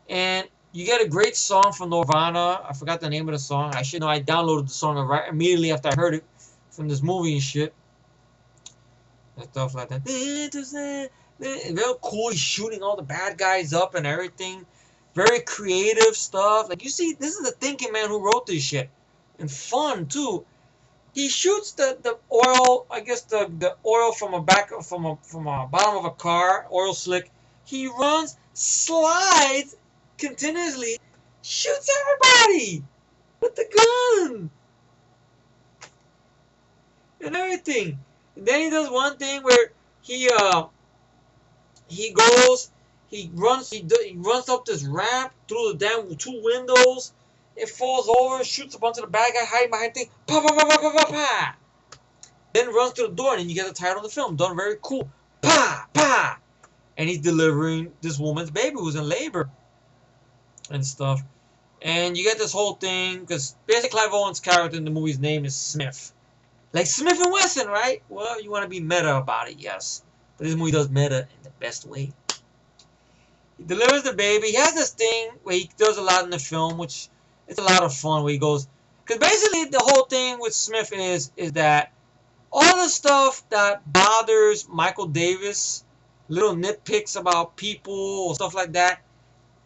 and you get a great song from Nirvana. I forgot the name of the song. I should know. I downloaded the song right immediately after I heard it from this movie and shit. And stuff like that. Very cool. He's shooting all the bad guys up and everything. Very creative stuff. Like, you see, this is the thinking man who wrote this shit. And fun, too. He shoots the oil, I guess the oil from a bottom of a car, oil slick. He runs, slides continuously, shoots everybody with the gun and everything. And then he does one thing where he runs up this ramp through the damn 2 windows. It falls over, shoots a bunch of the bad guy hiding behind things. Pa pa pa pa pa pa pa. Then runs through the door, and then you get the title of the film. Done very cool. Pa pa. And he's delivering this woman's baby who's in labor and stuff. And you get this whole thing because basically Clive Owen's character in the movie's name is Smith. Like Smith and Wesson, right? Well, you want to be meta about it, yes. But this movie does meta in the best way. He delivers the baby. He has this thing where he does a lot in the film, which it's a lot of fun where he goes, because basically the whole thing with Smith is that all the stuff that bothers Michael Davis, little nitpicks about people or stuff like that,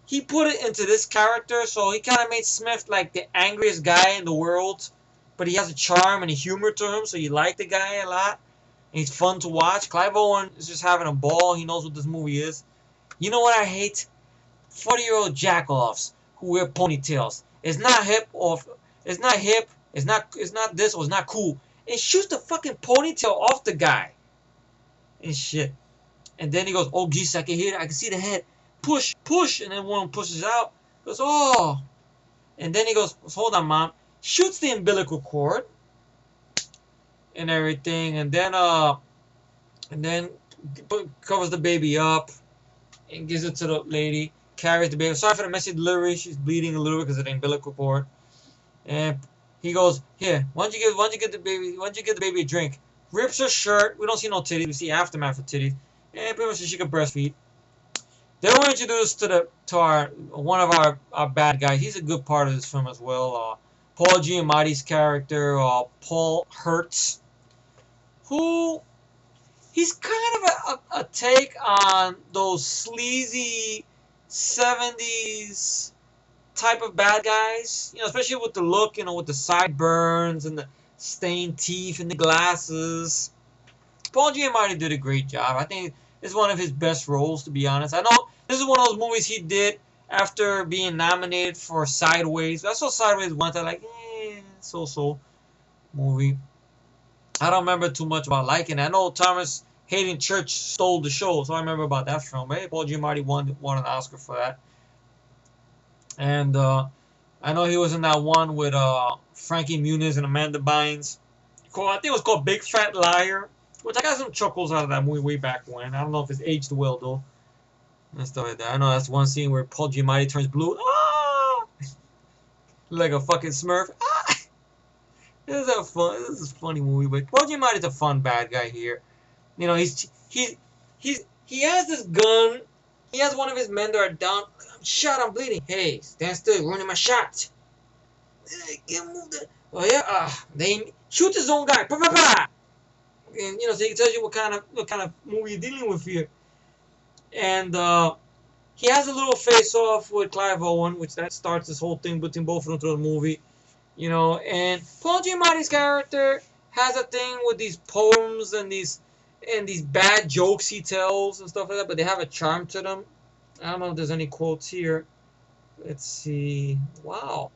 he put it into this character. So he kind of made Smith like the angriest guy in the world, but he has a charm and a humor to him, so you like the guy a lot. And he's fun to watch. Clive Owen is just having a ball. He knows what this movie is. You know what I hate? 40-year-old jack-offs who wear ponytails. It's not hip, or it's not hip. It's not this, or it's not cool. It shoots the fucking ponytail off the guy and shit. And then he goes, "Oh, geez, I can hear it. I can see the head. Push, push." And then one pushes out. Goes, "Oh." And then he goes, "Hold on, Mom." Shoots the umbilical cord. and everything, and then covers the baby up and gives it to the lady, carries the baby. Sorry for the messy delivery. She's bleeding a little bit because of the umbilical cord. And he goes, "Here, why don't you get the baby a drink?" Rips her shirt. We don't see no titties. We see aftermath of titties. And pretty much she can breastfeed. Then we're introduced to our one of our bad guys. He's a good part of this film as well. Paul Giamatti's character, Paul Hertz, who he's kind of a take on those sleazy 70s type of bad guys, especially with the look, with the sideburns and the stained teeth and the glasses. Paul Giamatti did a great job. I think it's one of his best roles, to be honest. I know this is one of those movies he did after being nominated for Sideways. I saw Sideways once. I like, so movie. I don't remember too much about liking it. I know Thomas Hayden Church stole the show, so I remember about that film. Hey, Paul Giamatti won an Oscar for that. And I know he was in that one with Frankie Muniz and Amanda Bynes. I think it was called Big Fat Liar, which I got some chuckles out of that movie way back when. I don't know if it's aged well, though. And stuff like that. I know that's one scene where Paul Giamatti turns blue. Ah! Like a fucking Smurf. Ah! This is a funny movie, but Paul Giamatti's a fun bad guy here. He has this gun. He has one of his men that are down. I'm shot. I'm bleeding. Hey, stand still. You're ruining my shot. Get moved. Oh yeah. They shoot his own guy. Pa pa pa. And so he tells you what kind of movie you're dealing with here. And he has a little face off with Clive Owen, which that starts this whole thing between both of them through the movie. And Paul Giamatti's character has a thing with these poems and these bad jokes he tells and stuff like that, but they have a charm to them. I don't know if there's any quotes here. Let's see. Wow.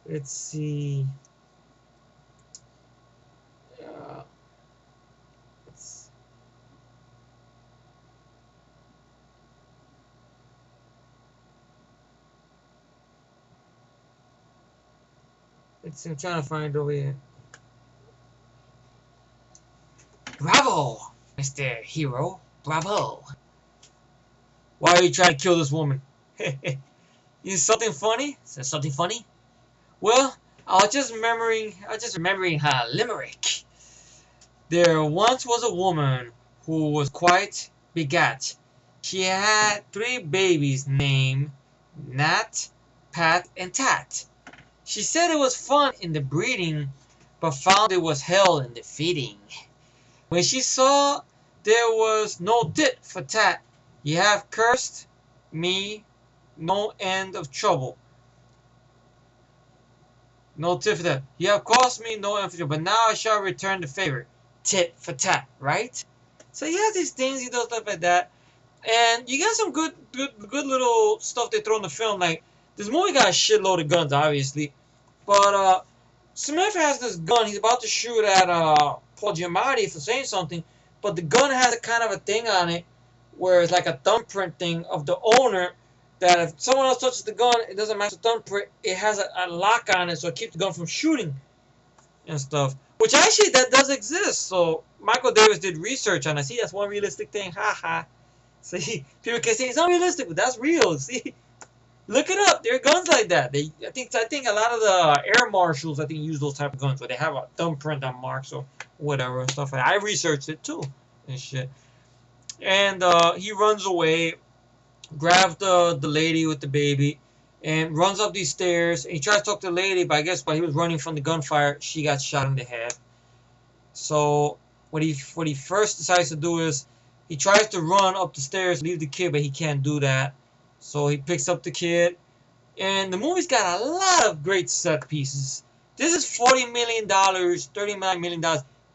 Let's see. I'm trying to find it over here. Bravo, Mr. Hero. Bravo. Why are you trying to kill this woman? Is something funny? Is there something funny? Well, I was just remembering her limerick. There once was a woman who was quite begat. She had 3 babies named Nat, Pat, and Tat. She said it was fun in the breeding, but found it was hell in the feeding. When she saw there was no tit for tat, you have cursed me no end of trouble. No tit for tat. You have caused me no end of trouble, but now I shall return the favor. Tit for tat, right? So he has these things, he does stuff like that. And you got some good little stuff they throw in the film. Like, this movie got a shitload of guns, obviously. But Smith has this gun. He's about to shoot at Paul Giamatti for saying something. But the gun has a kind of a thing on it where it's like a thumbprint thing of the owner. That if someone else touches the gun, it doesn't match the thumbprint. It has a lock on it, so it keeps the gun from shooting and stuff. Which actually, that does exist. So Michael Davis did research on it. See, that's one realistic thing. Ha ha. See, people can say it's unrealistic, but that's real. See, look it up. There are guns like that. I think a lot of the air marshals use those type of guns where they have a thumbprint on marks or whatever and stuff like that. I researched it too and shit. And he runs away, grabs the lady with the baby, and runs up these stairs. And he tries to talk to the lady, but I guess while he was running from the gunfire, she got shot in the head. So what he first decides to do is he tries to run up the stairs, leave the kid, but he can't do that. So he picks up the kid. And the movie's got a lot of great set pieces. This is $40 million, $39 million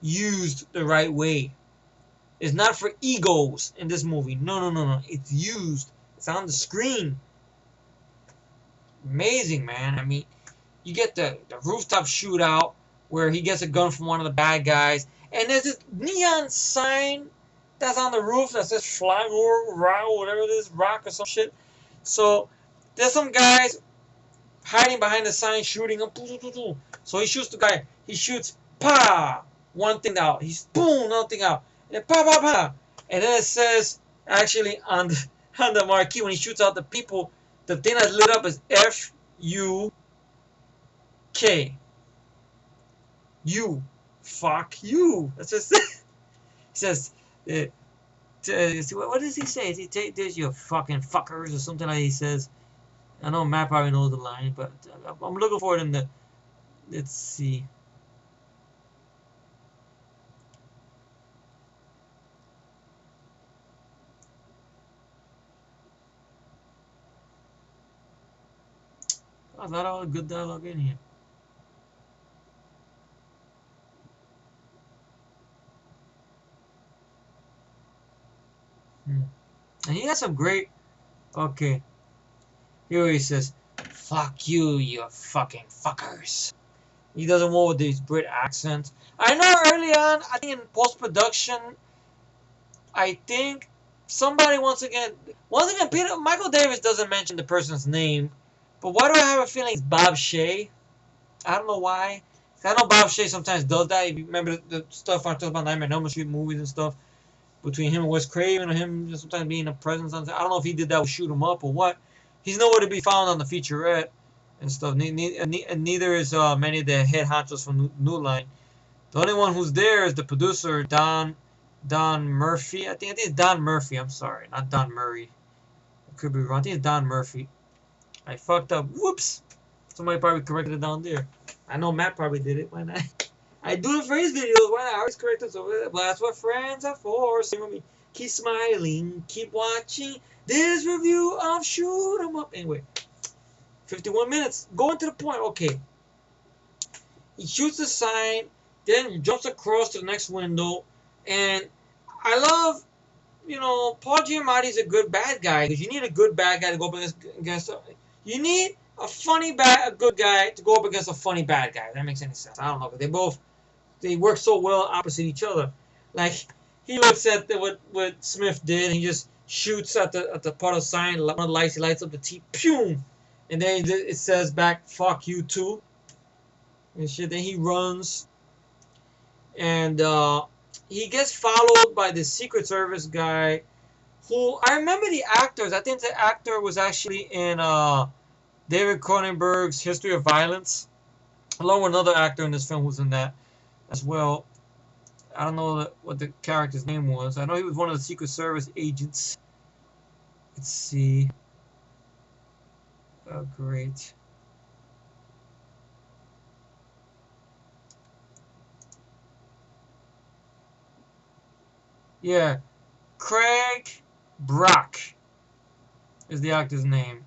used the right way. It's not for egos in this movie. No. It's used. It's on the screen. Amazing, man. I mean, you get the rooftop shootout where he gets a gun from one of the bad guys. And there's this neon sign that's on the roof that says fly or rock or whatever it is, rock or some shit. So there's some guys hiding behind the sign, shooting him. So he shoots the guy. He shoots, pa, one thing out. He's boom, another thing out, and then pa pa pa, and then it says actually on the marquee when he shoots out the people, the thing that's lit up is FUK. You, fuck you. That's just it says. What does he say? Does he take this, you fucking fuckers, or something like he says? I know Matt probably knows the line, but I'm looking for it in the. Let's see. Oh, is that all good dialogue in here? And he has some great. Okay. Here he says, "Fuck you, you fucking fuckers." He doesn't want with these Brit accents. I know early on, I think in post production, I think somebody once again, Michael Davis doesn't mention the person's name, but why do I have a feeling it's Bob Shaye? I don't know why. I know Bob Shaye sometimes does that. If you remember the stuff I talked about Nightmare on Elm Street movies and stuff, between him and Wes Craven, or him sometimes being a presence on. I don't know if he did that with Shoot 'Em Up or what. He's nowhere to be found on the featurette and stuff. Neither is many of the head honchos from New Line. The only one who's there is the producer Don Murphy. I think it's Don Murphy. I'm sorry, not Don Murray. I could be wrong. I think it's Don Murphy. I fucked up. Whoops. Somebody probably corrected it down there. I know Matt probably did it. Why not? I do it for his videos. Why not? I always correct it. So that's what friends are for. Sing with me. Keep smiling. Keep watching this review of Shoot 'Em Up. Anyway, 51 minutes. Going to the point. Okay. He shoots the sign, then jumps across to the next window, and I love, Paul Giamatti's a good bad guy because you need a good bad guy to go up against. You need a good guy to go up against a funny bad guy. If that makes any sense. I don't know, but they work so well opposite each other. Like he looks at what Smith did, and he just shoots at the part of the sign. One of the lights, he lights up the T, pew, and then it says back, "Fuck you too," and shit. Then he runs, and he gets followed by the Secret Service guy, who I remember the actors. I think the actor was actually in David Cronenberg's History of Violence, along with another actor in this film who's in that as well. I don't know what the character's name was. I know he was one of the Secret Service agents. Let's see. Oh, great. Yeah, Craig Brock is the actor's name.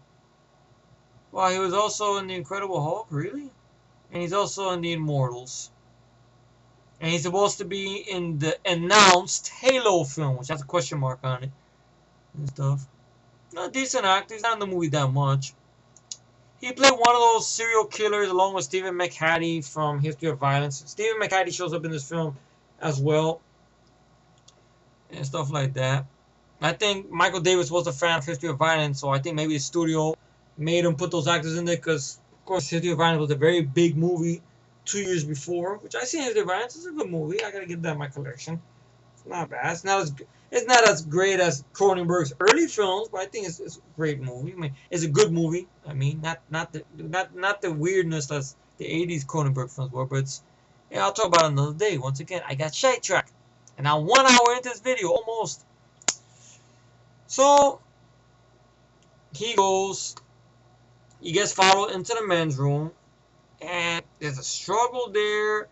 Wow, he was also in The Incredible Hulk, really? And he's also in The Immortals. And he's supposed to be in the announced Halo film, which has a question mark on it and stuff. Not a decent actor. He's not in the movie that much. He played one of those serial killers along with Stephen McHattie from History of Violence. Stephen McHattie shows up in this film as well. And stuff like that. I think Michael Davis was a fan of History of Violence, so I think maybe the studio made him put those actors in there because, of course, History of Violence was a very big movie 2 years before, which I seen History of Violence. It's a good movie. I gotta get that in my collection. It's not bad. It's not as great as Cronenberg's early films, but I think it's a great movie. I mean, it's a good movie. I mean, not the weirdness as the '80s Cronenberg films were, but I'll talk about it another day. Once again, I got sidetracked. And now 1 hour into this video, almost. So, he gets followed into the men's room, and there's a struggle there.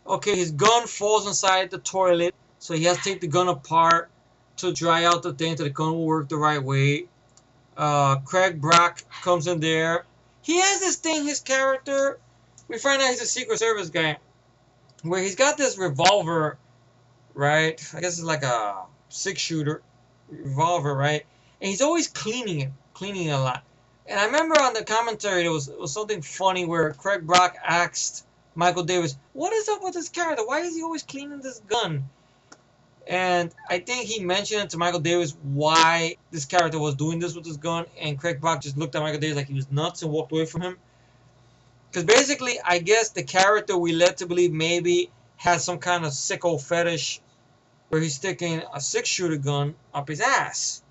Okay, his gun falls inside the toilet, so he has to take the gun apart to dry out the thing so the gun will work the right way. Craig Brock comes in there. He has this thing, his character, we find out he's a Secret Service guy, where he's got this revolver, right? I guess it's like a 6-shooter revolver, right? And he's always cleaning it a lot. And I remember on the commentary there was something funny where Craig Brock asked Michael Davis, "What is up with this character? Why is he always cleaning this gun?" And I think he mentioned to Michael Davis why this character was doing this with his gun, and Craig Brock just looked at Michael Davis like he was nuts and walked away from him. Because basically, I guess the character we led to believe maybe has some kind of sicko fetish where he's sticking a 6-shooter gun up his ass.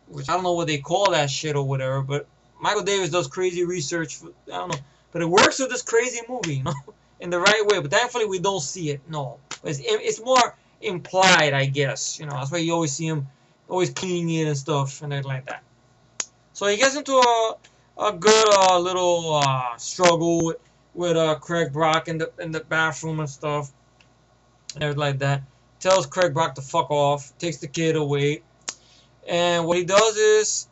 Which I don't know what they call that shit or whatever, but Michael Davis does crazy research. I don't know. But it works with this crazy movie, you know, in the right way. But thankfully, we don't see it. No. It's more implied, I guess. You know, that's why you always see him always cleaning it and stuff and everything like that. So he gets into a good little struggle with Craig Brock in the bathroom and stuff and everything like that. Tells Craig Brock to fuck off. Takes the kid away. And what he does is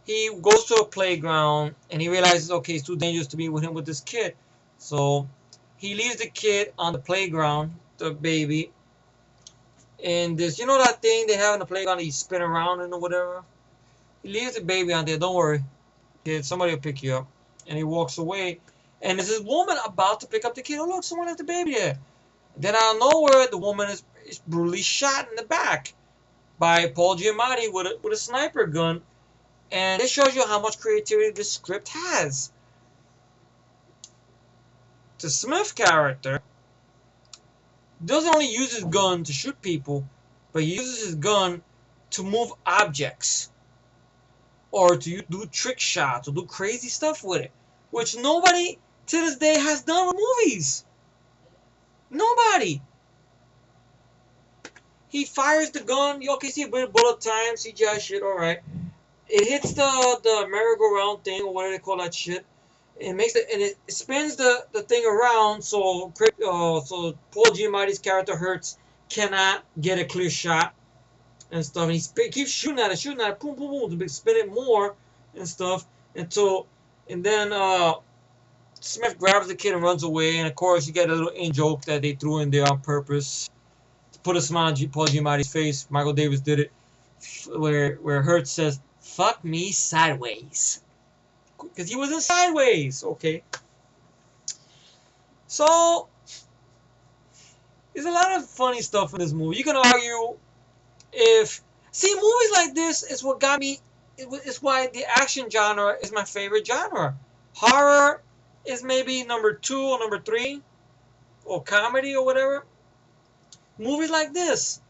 he goes to a playground and he realizes, okay, it's too dangerous to be with him with this kid. So he leaves the kid on the playground, the baby, and this, you know that thing they have in the playground that you spin around and or whatever? He leaves the baby on there, don't worry. Kid, somebody will pick you up. And he walks away. And there's this woman about to pick up the kid. Oh, look, someone left the baby there. Then out of nowhere, the woman is brutally shot in the back by Paul Giamatti with a sniper gun. And this shows you how much creativity this script has. The Smith character doesn't only use his gun to shoot people, but he uses his gun to move objects. Or to do trick shots, or do crazy stuff with it. Which nobody to this day has done with movies. Nobody. He fires the gun. You okay, see a bit of bullet time, CGI shit, alright. It hits the merry-go-round thing, or whatever they call that shit. It makes it, and it spins the thing around, so so Paul Giamatti's character Hertz cannot get a clear shot and stuff. And he keeps shooting at it, boom, boom, boom, to spin it more and stuff until, and then Smith grabs the kid and runs away. And of course, you get a little in-joke that they threw in there on purpose to put a smile on Paul Giamatti's face. Michael Davis did it, where Hertz says, "Fuck me sideways," because he was in Sideways. Okay, so there's a lot of funny stuff in this movie. You can argue if movies like this is what got me. It's why the action genre is my favorite genre. Horror is maybe number 2 or number 3, or comedy or whatever. Movies like this,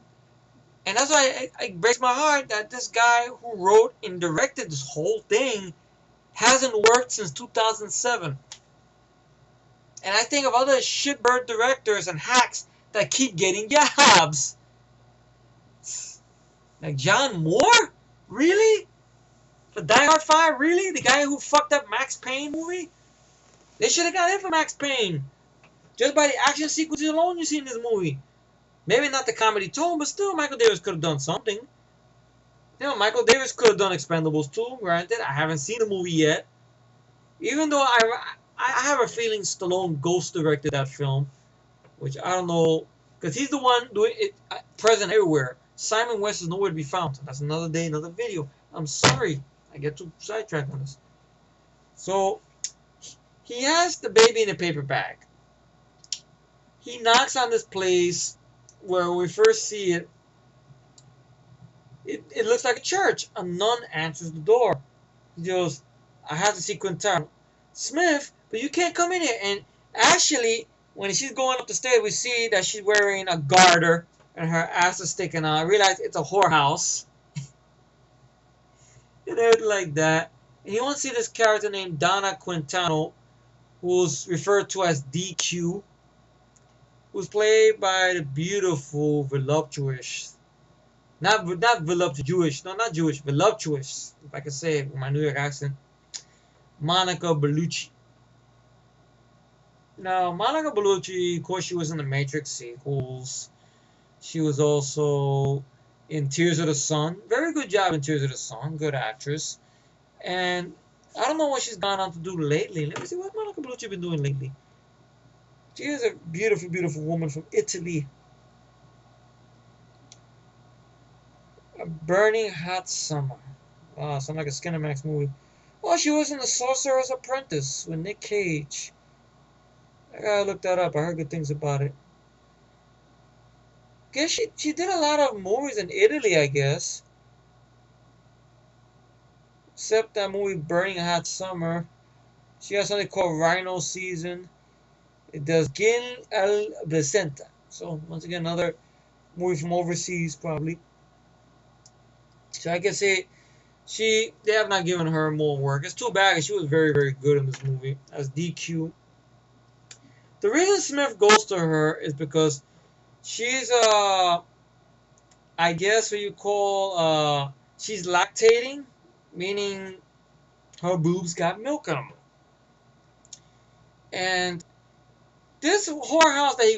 and that's why it breaks my heart that this guy who wrote and directed this whole thing hasn't worked since 2007. And I think of other shitbird directors and hacks that keep getting jobs. Like John Moore? Really? For Die Hard 5? Really? The guy who fucked up Max Payne movie? They should have got him for Max Payne. Just by the action sequences alone you see in this movie. Maybe not the comedy tone, but still Michael Davis could have done something. You know, Michael Davis could have done Expendables 2, granted. I haven't seen the movie yet. Even though I have a feeling Stallone ghost directed that film. Which I don't know. Because he's the one doing it present everywhere. Simon West is nowhere to be found. That's another day, another video. I'm sorry. I get too sidetracked on this. So, he has the baby in a paper bag. He knocks on this place where we first see it. It looks like a church. A nun answers the door. He goes, "I have to see Quintana." "Smith, but you can't come in here." And actually, when she's going up the stairs, we see that she's wearing a garter and her ass is sticking out. I realize it's a whorehouse. And everything like that. And you want to see this character named Donna Quintana, who's referred to as DQ, who's played by the beautiful, voluptuous, not voluptuous, no, not Jewish, voluptuous, if I can say it with my New York accent, Monica Bellucci. Now, Monica Bellucci, of course, she was in the Matrix sequels. She was also in Tears of the Sun. Very good job in Tears of the Sun. Good actress. And I don't know what she's gone on to do lately. Let me see what Monica Bellucci been doing lately. She is a beautiful, beautiful woman from Italy. A Burning Hot Summer. Wow, sounds like a Skinamax movie. Well, she was in The Sorcerer's Apprentice with Nick Cage. I gotta look that up. I heard good things about it. Guess she did a lot of movies in Italy, I guess. Except that movie Burning Hot Summer. She has something called Rhino Season. It does Gin El Vicenta. So once again, another movie from overseas, probably. So I can say they have not given her more work. It's too bad 'cause she was very, very good in this movie as DQ. The reason Smith goes to her is because she's I guess what you call she's lactating, meaning her boobs got milk on them. And this whorehouse that he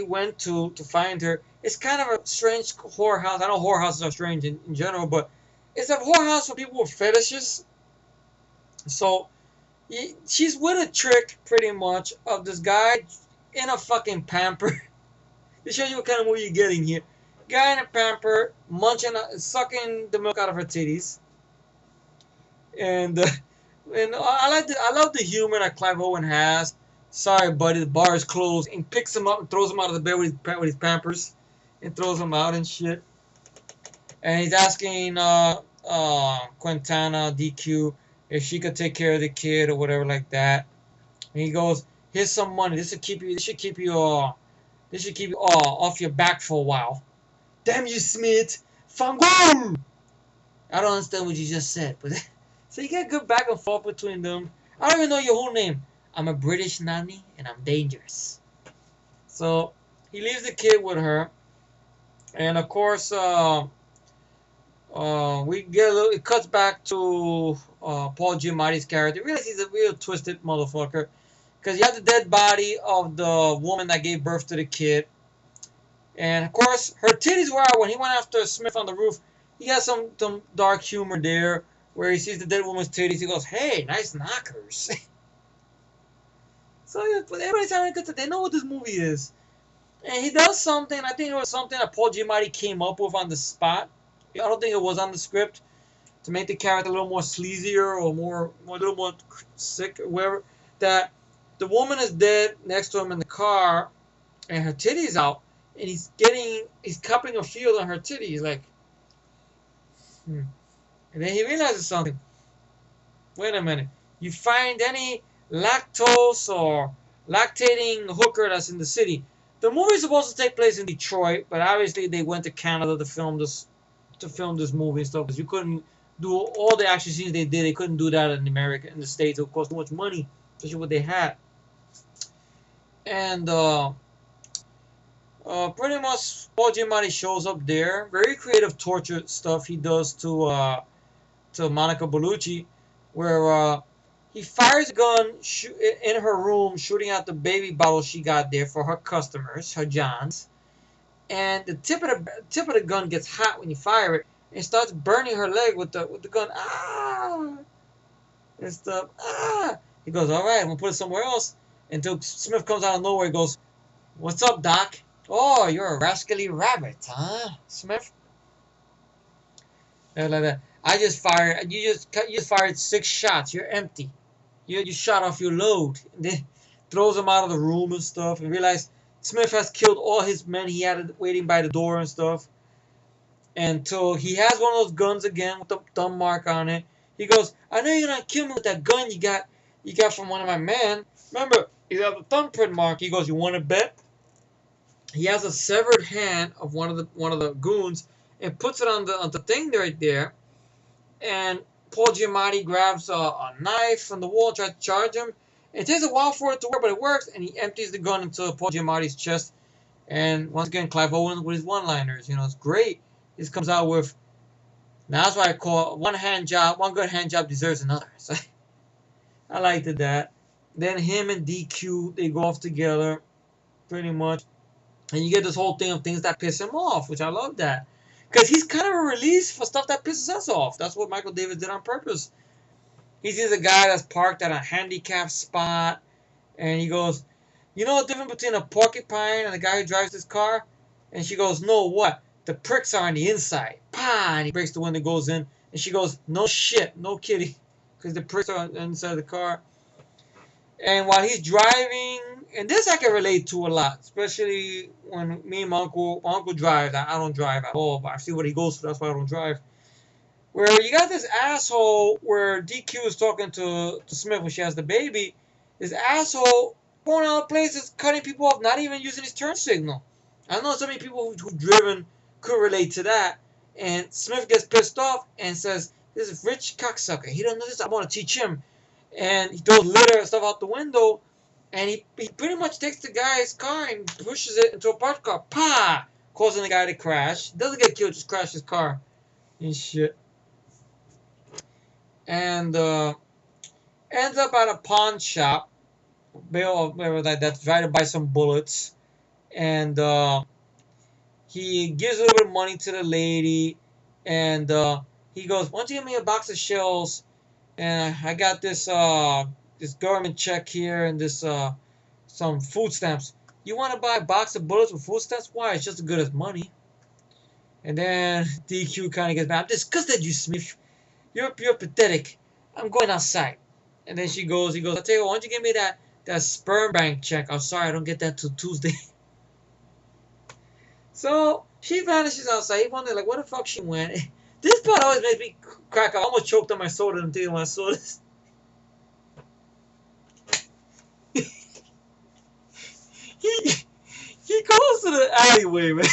went to find her is kind of a strange whorehouse. I know whorehouses are strange in general, but it's a whorehouse for people with fetishes. So she's with a trick pretty much of this guy in a fucking pamper. To show you what kind of movie you're getting here. Guy in a pamper, munching, sucking the milk out of her titties, and I love the humor that Clive Owen has. Sorry, buddy, the bar is closed, and picks him up and throws him out of the bed with his pampers, and throws him out and shit. And he's asking Quintana DQ if she could take care of the kid or whatever like that. And he goes, "Here's some money. This should keep you. This should keep you off your back for a while." Damn you, Smith! Fangul! I don't understand what you just said, but so you get good back and forth between them. I don't even know your whole name. I'm a British nanny and I'm dangerous. So he leaves the kid with her, and of course, we get a little. It cuts back to Paul Giamatti's character. Realize he's a real twisted motherfucker, because you have the dead body of the woman that gave birth to the kid. And of course, her titties were out when he went after Smith on the roof. He has some dark humor there where he sees the dead woman's titties. He goes, "Hey, nice knockers." So yeah, but everybody's having a good time. They know what this movie is. And he does something. I think it was something that Paul Giamatti came up with on the spot. I don't think it was on the script to make the character a little more sleazier or a little more sick or whatever. That the woman is dead next to him in the car, and her titties out. And he's cupping a feel on her titty. He's like, And then he realizes something. Wait a minute. You find any lactose or lactating hooker that's in the city? The movie's supposed to take place in Detroit, but obviously they went to Canada to film this movie and stuff. Because you couldn't do all the action scenes they did. They couldn't do that in America, in the States. It would cost too much money, especially what they had. And pretty much Paul Giamatti shows up there. Very creative torture stuff he does to Monica Bellucci, where he fires a gun in her room, shooting out the baby bottle she got there for her customers, her Johns. And the tip of the gun gets hot when you fire it, and starts burning her leg with the gun. And stuff. He goes, "All right, I'm gonna put it somewhere else." Until Smith comes out of nowhere, and goes, "What's up, Doc?" "Oh, you're a rascally rabbit, huh, Smith?" Like that. "I just fired. You just fired 6 shots. You're empty. You shot off your load." And then throws him out of the room and stuff. And realize Smith has killed all his men he had waiting by the door and stuff. Until he has one of those guns again with the thumb mark on it. He goes, "I know you're gonna kill me with that gun you got from one of my men. Remember, you have the thumbprint mark." He goes, "You want to bet?" He has a severed hand of one of the goons and puts it on the thing right there. And Paul Giamatti grabs a knife from the wall, tries to charge him. It takes a while for it to work, but it works. And he empties the gun into Paul Giamatti's chest. And once again, Clive Owen with his one-liners. It's great. This comes out with. Now that's why I call one good hand job deserves another. So I liked that. Then him and DQ, they go off together, pretty much. And you get this whole thing of things that piss him off, which I love that. Because he's kind of a release for stuff that pisses us off. That's what Michael Davis did on purpose. He sees a guy that's parked at a handicap spot, and he goes, "You know the difference between a porcupine and the guy who drives this car?" And she goes, "No, what? The pricks are on the inside." Pa! And he breaks the window, goes in, and she goes, "No shit, no kidding," because the pricks are inside the car. And while he's driving, and this I can relate to a lot, especially when me and my uncle drives. I don't drive at all, but I see what he goes through. That's why I don't drive. where you got this asshole where DQ is talking to Smith when she has the baby. This asshole going out places, cutting people off, not even using his turn signal. I know so many people who driven could relate to that. And Smith gets pissed off and says, "This is rich cocksucker. He don't know this. I want to teach him." And he throws litter and stuff out the window. And he pretty much takes the guy's car and pushes it into a parked car. Pa! Causing the guy to crash. Doesn't get killed, just crashes his car. And shit. And ends up at a pawn shop. That's trying to buy some bullets. And he gives a little bit of money to the lady. And he goes, "Why don't you give me a box of shells? And I got this this government check here and this some food stamps. You want to buy a box of bullets with food stamps? Why? It's just as good as money." And then DQ kind of gets mad. "I'm disgusted, you Smith. You're pathetic. I'm going outside." And then he goes, "I'll tell you what, why don't you give me that sperm bank check? I'm sorry, I don't get that till Tuesday." So she vanishes outside. He wonders, like, where the fuck she went. This part always makes me crack up. I almost choked on my soda until I saw this. he goes to the alleyway, right?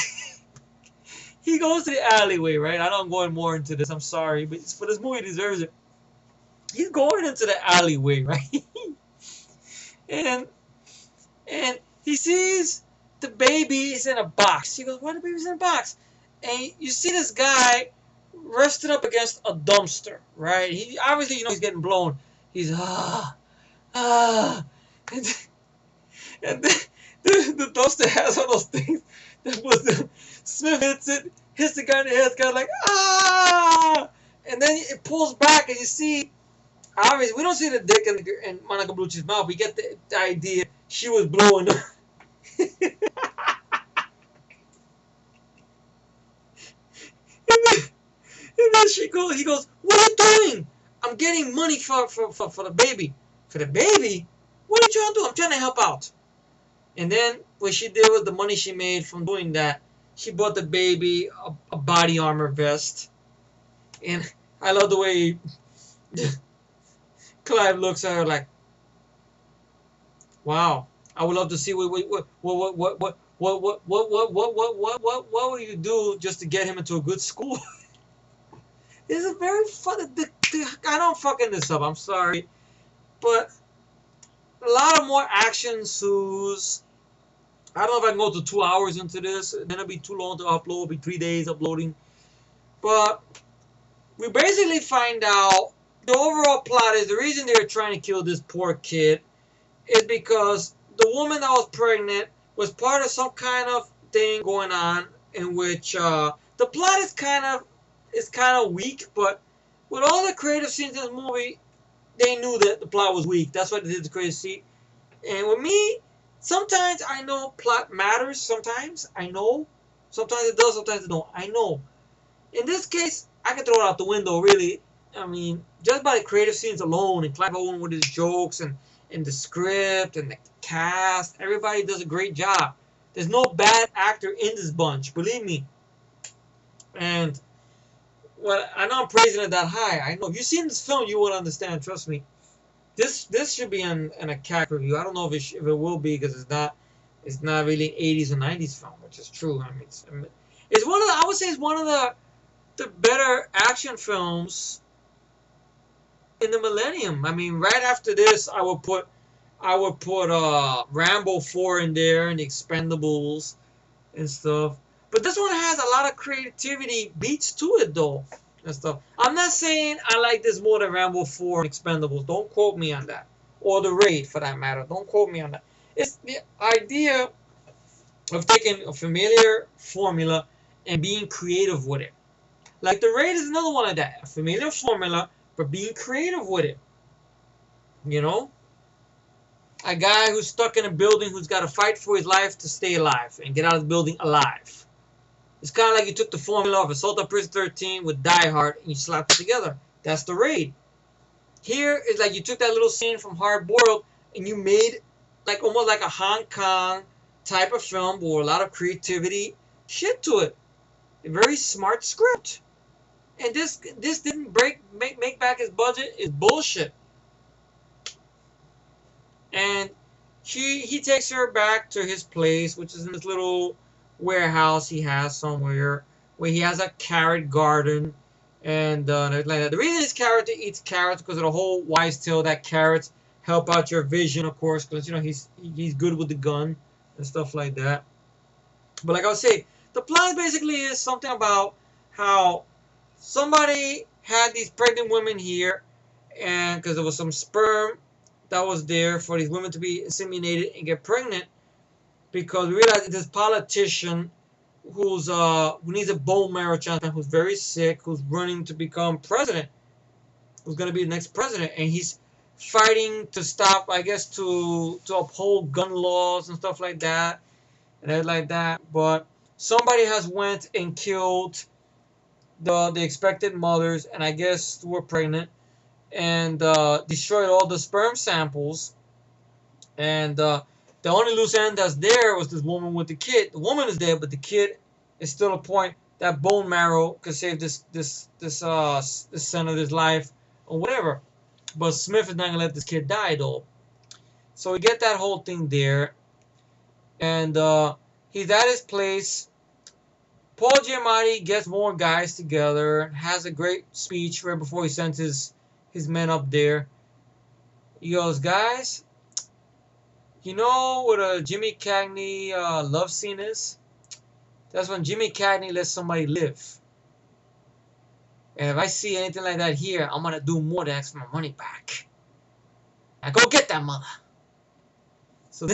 He goes to the alleyway, right? I don't go more into this. I'm sorry, but for this movie, it deserves it. He's going into the alleyway, right? and he sees the baby is in a box. He goes, "Why the baby's in a box?" And you see this guy rested up against a dumpster, right? He obviously, he's getting blown. He's and the dumpster has all those things that was Smith hits the guy in the head. It's kind of like and then it pulls back, and you see, obviously we don't see the dick in Monica Bellucci's mouth. We get the idea she was blowing. And then he goes, "What are you doing?" "I'm getting money for the baby." "For the baby? What are you trying to do?" "I'm trying to help out." And then what she did with the money she made from doing that, she bought the baby a body armor vest. And I love the way Clive looks at her like, "Wow, I would love to see what will you do just to get him into a good school?" This is very funny. I don't fucking this up. I'm sorry, but a lot of more action ensues. I don't know if I can go to 2 hours into this. Then it'll be too long to upload. It'll be 3 days uploading. But we basically find out the overall plot is the reason they're trying to kill this poor kid is because the woman that was pregnant was part of some kind of thing going on in which the plot is kind of weak, but with all the creative scenes in the movie, they knew that the plot was weak. That's why they did the creative scene. And with me, sometimes I know plot matters. Sometimes I know. Sometimes it does. Sometimes it don't. I know. In this case, I can throw it out the window. Really, I mean, just by the creative scenes alone, and Clive Owen with his jokes and the script and the cast, everybody does a great job. There's no bad actor in this bunch. Believe me. And well, I know I'm praising it that high. I know if you've seen this film, you will understand. Trust me. This should be in a CAC review. I don't know if it will be because it's not really an 80s or 90s film, which is true. I mean, it's one of I would say it's one of the better action films in the millennium. I mean, right after this, I would put Rambo 4 in there and the Expendables and stuff. But this one has a lot of creativity beats to it, though, and stuff. I'm not saying I like this more than Rambo 4 and Expendables. Don't quote me on that. Or The Raid, for that matter. Don't quote me on that. It's the idea of taking a familiar formula and being creative with it. Like The Raid is another one of that. A familiar formula, but being creative with it. You know? A guy who's stuck in a building who's got to fight for his life to stay alive and get out of the building alive. It's kind of like you took the formula of Assault on Prison 13 with Die Hard and you slapped it together. That's The Raid. Here, it's like you took that little scene from Hard Boiled and you made like almost like a Hong Kong type of film with a lot of creativity shit to it. A very smart script. And this didn't make back his budget is bullshit. And he takes her back to his place, which is in this little warehouse he has somewhere, where he has a carrot garden and everything like that. The reason this character eats carrots because of the whole wise tale that carrots help out your vision, of course, because he's good with the gun and stuff like that. But like I was saying, the plot basically is something about how somebody had these pregnant women here, and because there was some sperm that was there for these women to be inseminated and get pregnant, because we realized this politician who needs a bone marrow transplant, who's very sick, who's running to become president, who's going to be the next president, and he's fighting to stop, I guess, to uphold gun laws and stuff like that, and everything like that. But somebody has went and killed the expected mothers, and I guess were pregnant, and destroyed all the sperm samples. And the only loose end that's there was this woman with the kid. The woman is dead, but the kid is still a point that bone marrow could save this senator's life or whatever. But Smith is not gonna let this kid die though. So we get that whole thing there, and he's at his place. Paul Giamatti gets more guys together, has a great speech right before he sends his men up there. He goes, guys, you know what a Jimmy Cagney love scene is? That's when Jimmy Cagney lets somebody live. And if I see anything like that here, I'm gonna do more to ask for my money back. I go get that mother. So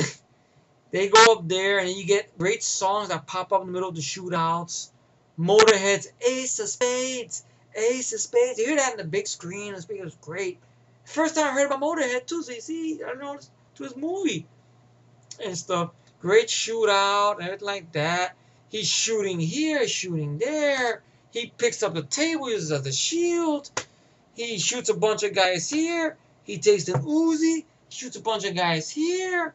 they go up there, and you get great songs that pop up in the middle of the shootouts. Motorhead's Ace of Spades, Ace of Spades. You hear that in the big screen. The speaker was great. First time I heard about Motorhead too. So you see, I don't know, to his movie and stuff. Great shootout, everything like that. He's shooting here, shooting there. He picks up the table, uses it as a shield. He shoots a bunch of guys here. He takes an Uzi, shoots a bunch of guys here.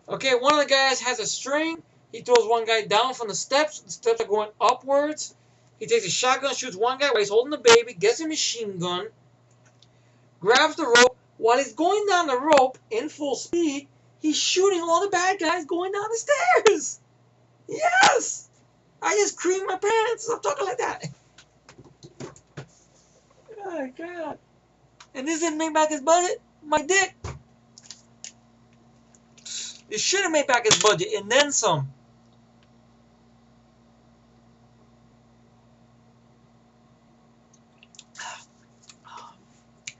Okay, one of the guys has a string. He throws one guy down from the steps. The steps are going upwards. He takes a shotgun, shoots one guy while he's holding the baby, gets a machine gun, grabs the rope. While he's going down the rope in full speed, he's shooting all the bad guys going down the stairs. Yes! I just creamed my pants. I'm talking like that. Oh, God. And this didn't make back his budget? My dick. It should have made back his budget and then some.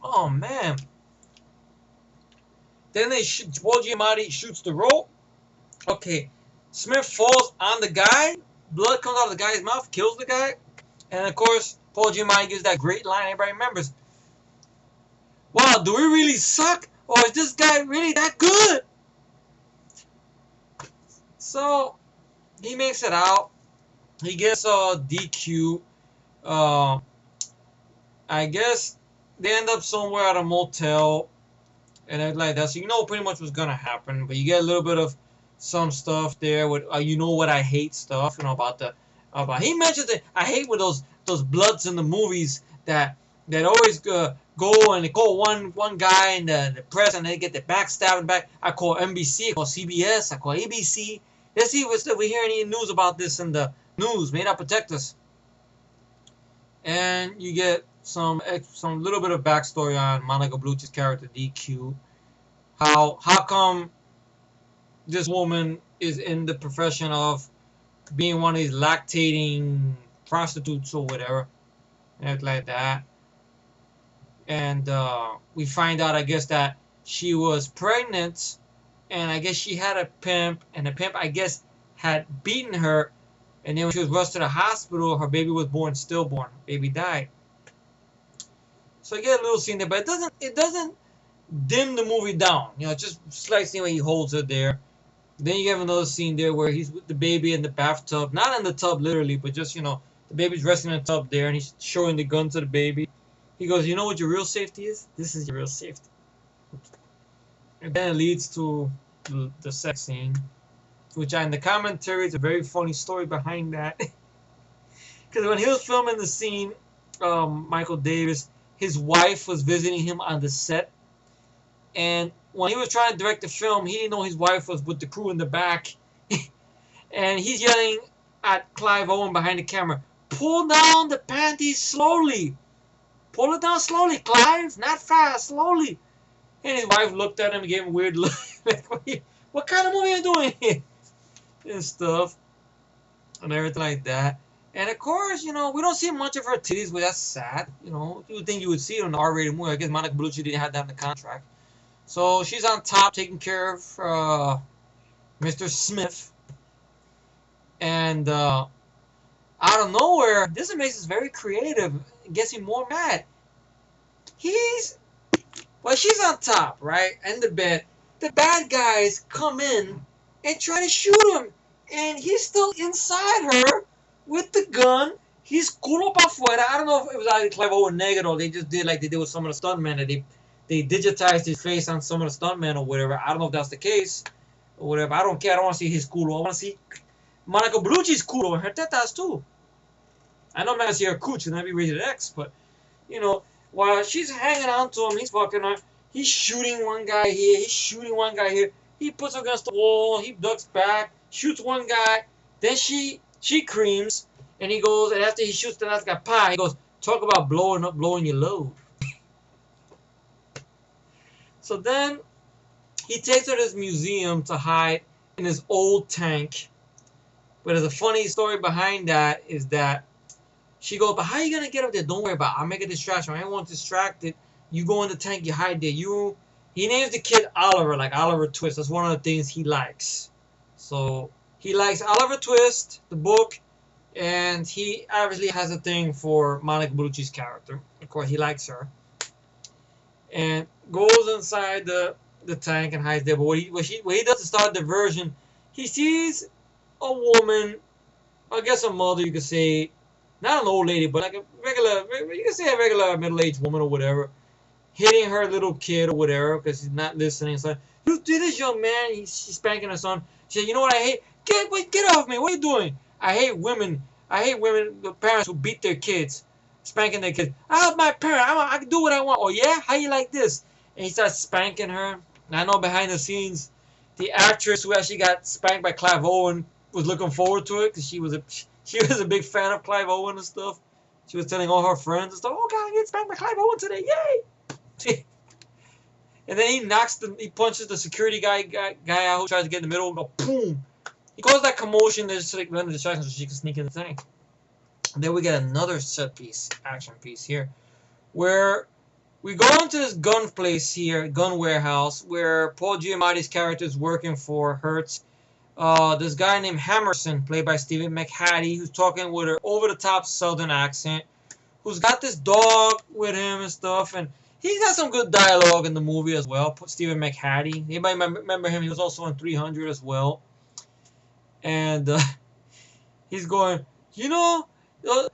Oh, man. Then Paul Giamatti shoots the rope. Okay. Smith falls on the guy. Blood comes out of the guy's mouth, kills the guy. And, of course, Paul Giamatti gives that great line everybody remembers. Wow, do we really suck? Or is this guy really that good? So, he makes it out. He gets DQ. I guess they end up somewhere at a motel. And everything like that. So you know pretty much what's going to happen. But you get a little bit of some stuff there with you know what I hate stuff, you know, about he mentioned that I hate with those bloods in the movies that always go and they call one guy in the press and they get the backstabbing back. I call NBC, I call CBS, I call ABC. Let's see if we hear any news about this in the news. May not protect us. And you get some little bit of backstory on Monica Bellucci's character DQ. How come this woman is in the profession of being one of these lactating prostitutes or whatever, and like that. And we find out, I guess, that she was pregnant, and I guess she had a pimp, and the pimp, I guess, had beaten her, and then when she was rushed to the hospital, her baby was born stillborn. Baby died. So you get a little scene there, but it doesn't dim the movie down. You know, just slight scene where he holds her there. Then you have another scene there where he's with the baby in the bathtub. Not in the tub, literally, but just, you know, the baby's resting in the tub there, and he's showing the gun to the baby. He goes, you know what your real safety is? This is your real safety. And then it leads to the sex scene, which in the commentary is a very funny story behind that. Because when he was filming the scene, Michael Davis, his wife was visiting him on the set, and when he was trying to direct the film, he didn't know his wife was with the crew in the back, and he's yelling at Clive Owen behind the camera, "Pull down the panties slowly, pull it down slowly, Clive, not fast, slowly." And his wife looked at him and gave him a weird look, like, "What kind of movie are you doing here?" and stuff, and everything like that. And of course, we don't see much of her titties, but that's sad. You would think you would see it in an R-rated movie. I guess Monica Bellucci didn't have that in the contract. So she's on top taking care of Mr. Smith. And out of nowhere, this makes us very creative. It gets him more mad. She's on top, right? In the bed. The bad guys come in and try to shoot him. And he's still inside her with the gun. He's culo pa fuera. I don't know if it was either Clive Owen naked or they just did like they did with some of the stuntmen. That they digitized his face on some of the stuntmen or whatever. I don't know if that's the case or whatever. I don't care. I don't want to see his culo. I want to see Monica Bellucci's culo and her tetas too. I know I'm not going to see her cooch and that'd be rated X, but, while she's hanging on to him, he's fucking her. He's shooting one guy here. He's shooting one guy here. He puts her against the wall. He ducks back, shoots one guy. Then she creams, and he goes, and after he shoots the last guy, pie, he goes, "Talk about blowing your load." So then he takes her to this museum to hide in his old tank. But there's a funny story behind that is that she goes, "But how are you going to get up there? Don't worry about it. I'll make a distraction. I don't want distracted. You go in the tank, you hide there." He names the kid Oliver, like Oliver Twist. That's one of the things he likes. So he likes Oliver Twist, the book, and he obviously has a thing for Monica Bellucci's character. Of course, he likes her. And goes inside the tank and hides there. But what he does to start diversion, he sees a woman, I guess a mother, you could say, not an old lady, but like you could say a regular middle-aged woman or whatever, hitting her little kid or whatever because he's not listening. So, "You do this, young man." She's spanking her son. She said, "You know what I hate? Get off me. What are you doing? I hate women. The parents who beat their kids, spanking their kids. I'm my parent. I can do what I want." "Oh, yeah? How you like this?" And he starts spanking her. And I know behind the scenes, the actress who actually got spanked by Clive Owen was looking forward to it because she was a big fan of Clive Owen and stuff. She was telling all her friends and stuff, "Oh, God, I get spanked by Clive Owen today. Yay!" And then he punches the security guy out who tries to get in the middle and go boom. He causes that commotion just to run the distraction so she can sneak in the tank. And then we get another action piece here, where we go into this gun place here, gun warehouse, where Paul Giamatti's character is working for Hertz. This guy named Hammerson, played by Stephen McHattie, who's talking with an over-the-top Southern accent, who's got this dog with him and stuff, and he's got some good dialogue in the movie as well. Stephen McHattie. Anybody remember him? He was also in 300 as well. And he's going, you know what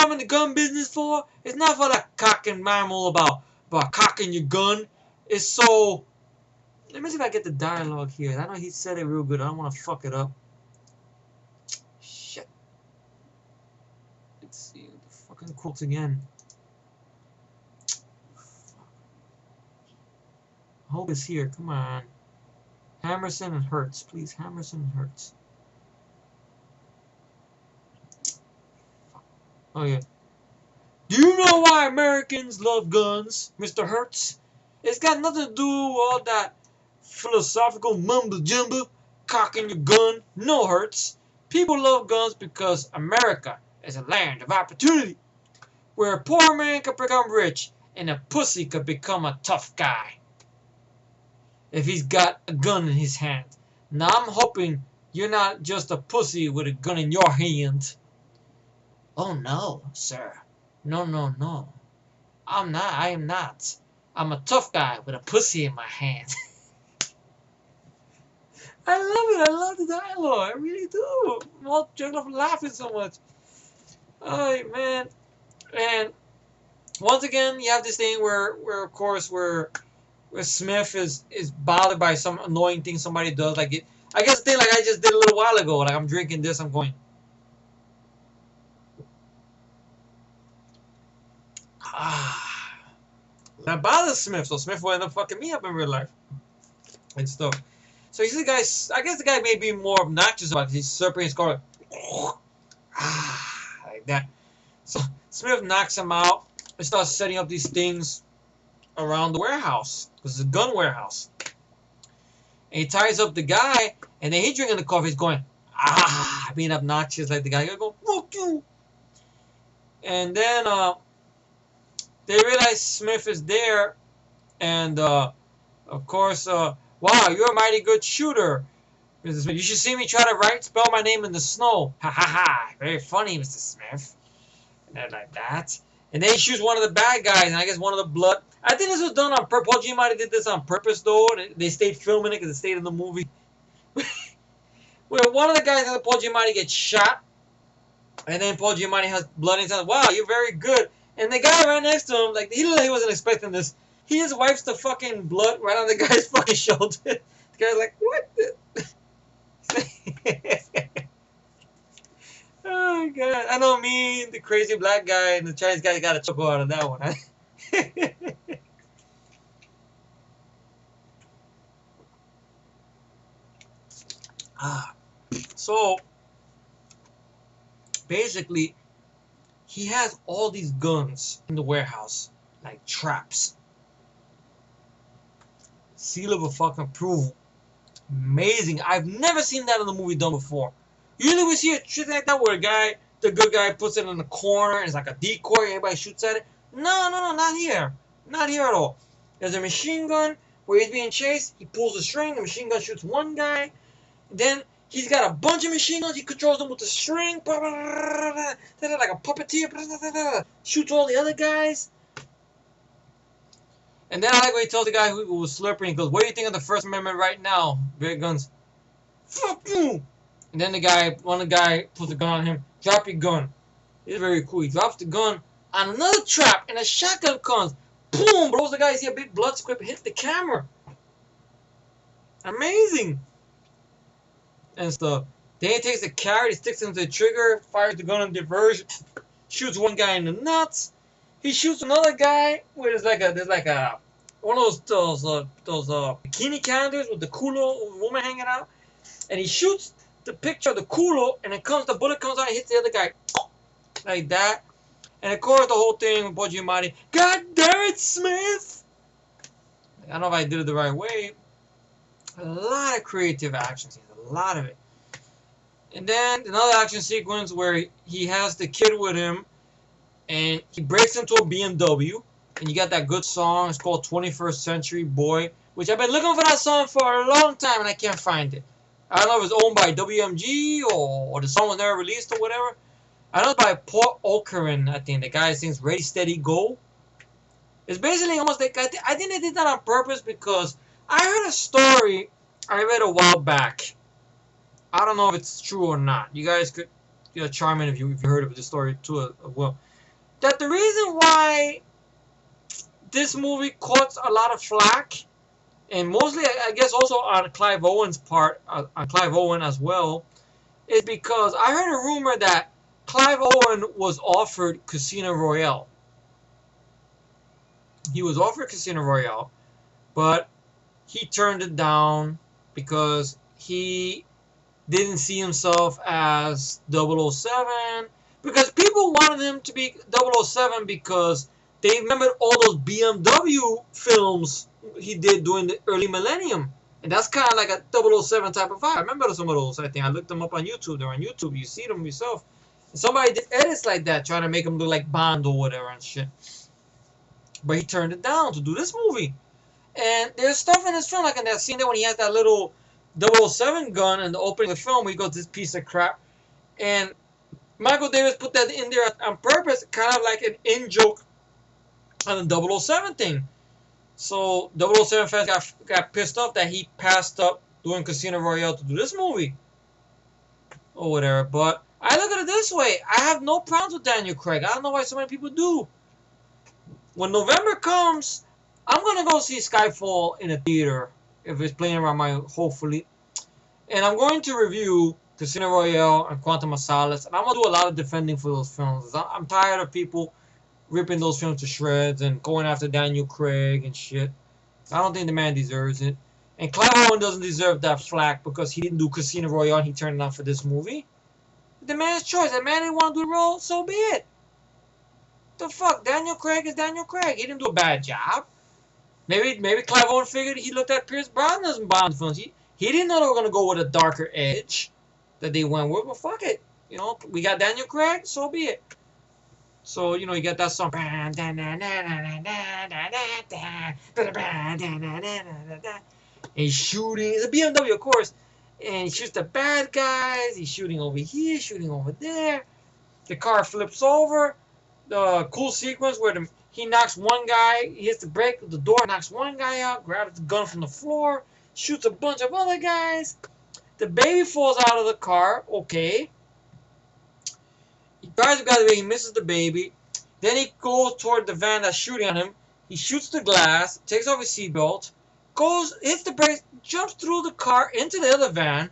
I'm in the gun business for? It's not for that cock and mammal about cocking your gun. It's so... Let me see if I get the dialogue here. I know he said it real good. I don't want to fuck it up. Shit. Let's see the fucking quotes again. I hope it's here. Come on. Hammerson and Hertz. Please, Hammerson and Hertz. Oh, yeah. "Do you know why Americans love guns, Mr. Hertz? It's got nothing to do with all that philosophical mumbo-jumbo, cocking your gun. No, Hertz. People love guns because America is a land of opportunity, where a poor man can become rich and a pussy could become a tough guy if he's got a gun in his hand. Now I'm hoping you're not just a pussy with a gun in your hand." "Oh no, sir. No. I am not. I'm a tough guy with a pussy in my hand." I love it. I love the dialogue. I really do. I'm all jumping up and laughing so much. Oh, man. And once again, you have this thing where of course, where Smith is bothered by some annoying thing somebody does. I guess the thing like I just did a little while ago. Like I'm drinking this, I'm going. Ah, that bothers Smith. So Smith will end up fucking me up in real life and stuff. So he's the guy. I guess the guy may be more obnoxious about it. He's slurping his car like that. So Smith knocks him out and starts setting up these things around the warehouse because it's a gun warehouse. And he ties up the guy, and then he's drinking the coffee. He's going being obnoxious like the guy. He'll go fuck you. And then they realize Smith is there, and of course, wow, you're a mighty good shooter, Mr. Smith. You should see me try to spell my name in the snow. Ha ha ha! Very funny, Mr. Smith. And they're like that. And then he shoots one of the bad guys, and I guess one of the blood. I think this was done on purpose. Paul Giamatti did this on purpose, though. They stayed filming it because it stayed in the movie. Where one of the guys in the Paul Giamatti gets shot, and then Paul Giamatti has blood in his hand. Wow, you're very good. And the guy right next to him, like, he looked like he wasn't expecting this. He just wipes the fucking blood right on the guy's fucking shoulder. The guy's like, what the? Oh, God. I know me, the crazy black guy, and the Chinese guy got a chuckle out of that one. Huh? So, basically, he has all these guns in the warehouse, like traps. Seal of a fucking approval. Amazing. I've never seen that in a movie done before. Usually we see a shit like that where the good guy puts it in the corner and it's like a decoy, everybody shoots at it. No, not here. Not here at all. There's a machine gun where he's being chased, he pulls the string, the machine gun shoots one guy, then he's got a bunch of machine guns, he controls them with the string, like a puppeteer, shoots all the other guys. And then I like when he tells the guy who was slurping, he goes, what do you think of the First Amendment right now, Big Guns? Fuck you! And then one of the guy puts a gun on him, drop your gun. It's very cool. He drops the gun on another trap, and a shotgun comes. Boom! Blows the guy, you see a big blood squib hit the camera. Amazing! And stuff. Then he takes the carrot, he sticks it into the trigger, fires the gun on diversion, shoots one guy in the nuts. He shoots another guy where there's like a one of those bikini calendars with the culo woman hanging out, and he shoots the picture of the culo, and the bullet comes out and hits the other guy like that. And of course the whole thing with Paul Giamatti, God damn it, Smith! I don't know if I did it the right way. A lot of creative action scenes, a lot of it. And then another action sequence where he has the kid with him, and he breaks into a BMW, and you got that good song. It's called 21st Century Boy, which I've been looking for that song for a long time, and I can't find it. I don't know if it's owned by WMG or the song was never released or whatever. I know it's by Paul Okerin, I think. The guy sings Ready, Steady, Go. It's basically almost like, I think they did that on purpose because I heard a story I read a while back. I don't know if it's true or not. You guys could chime in if you heard of the story too as well. That the reason why this movie caught a lot of flack, and mostly I guess also on Clive Owen's part, on Clive Owen as well, is because I heard a rumor that Clive Owen was offered Casino Royale. He was offered Casino Royale, but he turned it down because he didn't see himself as 007. Because people wanted him to be 007 because they remembered all those BMW films he did during the early millennium. And that's kind of like a 007 type of vibe. I remember some of those, I think. I looked them up on YouTube. They're on YouTube. You see them yourself. And somebody did edits like that, trying to make him look like Bond or whatever and shit. But he turned it down to do this movie. And there's stuff in this film, like in that scene there when he has that little 007 gun in the opening of the film where he goes, this piece of crap. And Michael Davis put that in there on purpose, kind of like an in-joke on the 007 thing. So 007 fans got pissed off that he passed up doing Casino Royale to do this movie. Or whatever. But I look at it this way. I have no problems with Daniel Craig. I don't know why so many people do. When November comes, I'm going to go see Skyfall in a theater. If it's playing around hopefully. And I'm going to review Casino Royale and Quantum of Solace. And I'm going to do a lot of defending for those films. I'm tired of people ripping those films to shreds and going after Daniel Craig and shit. I don't think the man deserves it. And Clive Owen doesn't deserve that flack because he didn't do Casino Royale and he turned it on for this movie. The man's choice. The man didn't want to do the role, so be it. The fuck? Daniel Craig is Daniel Craig. He didn't do a bad job. Maybe Clive Owen figured he looked at Pierce Brosnan's Bond films. He didn't know they were going to go with a darker edge that they went with, but fuck it. You know, we got Daniel Craig, so be it. So, you know, you got that song. He's shooting. It's a BMW, of course. And he shoots the bad guys. He's shooting over here, shooting over there. The car flips over. The cool sequence where he knocks one guy, he hits the brake of the door, knocks one guy out, grabs the gun from the floor, shoots a bunch of other guys. The baby falls out of the car. Okay. He drives the guy away. He misses the baby. Then he goes toward the van that's shooting on him. He shoots the glass, takes off his seatbelt, hits the brakes, jumps through the car into the other van,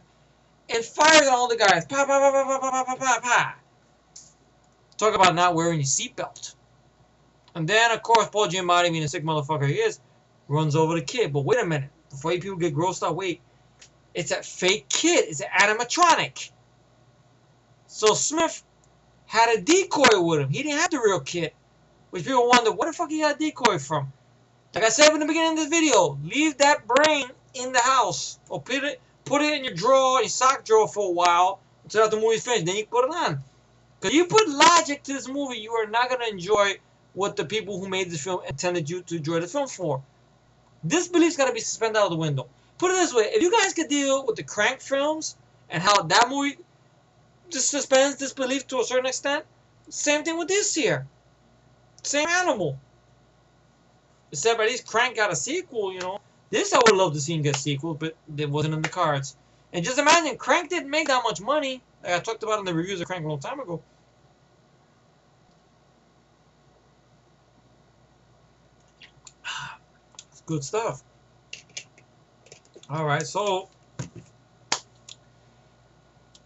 and fires on all the guys. Pa, pa, pa, pa, pa, pa, pa, pa, pa. Talk about not wearing your seatbelt. And then, of course, Paul Giamatti, being a sick motherfucker he is, runs over the kid. But wait a minute. Before you people get grossed out, wait. It's a fake kid. It's an animatronic. So Smith had a decoy with him. He didn't have the real kid. Which people wonder, where the fuck he got a decoy from? Like I said in the beginning of this video, leave that brain in the house. Or put it in your drawer, your sock drawer for a while until after the movie's finished. Then you put it on. Because you put logic to this movie, you are not going to enjoy what the people who made this film intended you to enjoy the film for. Disbelief's got to be suspended out of the window. Put it this way, if you guys could deal with the Crank films and how that movie just suspends disbelief to a certain extent, same thing with this here. Same animal. Except at least Crank got a sequel, you know. This I would love to see him get sequel, but it wasn't in the cards. And just imagine, Crank didn't make that much money. Like I talked about in the reviews of Crank a long time ago. It's good stuff. Alright, so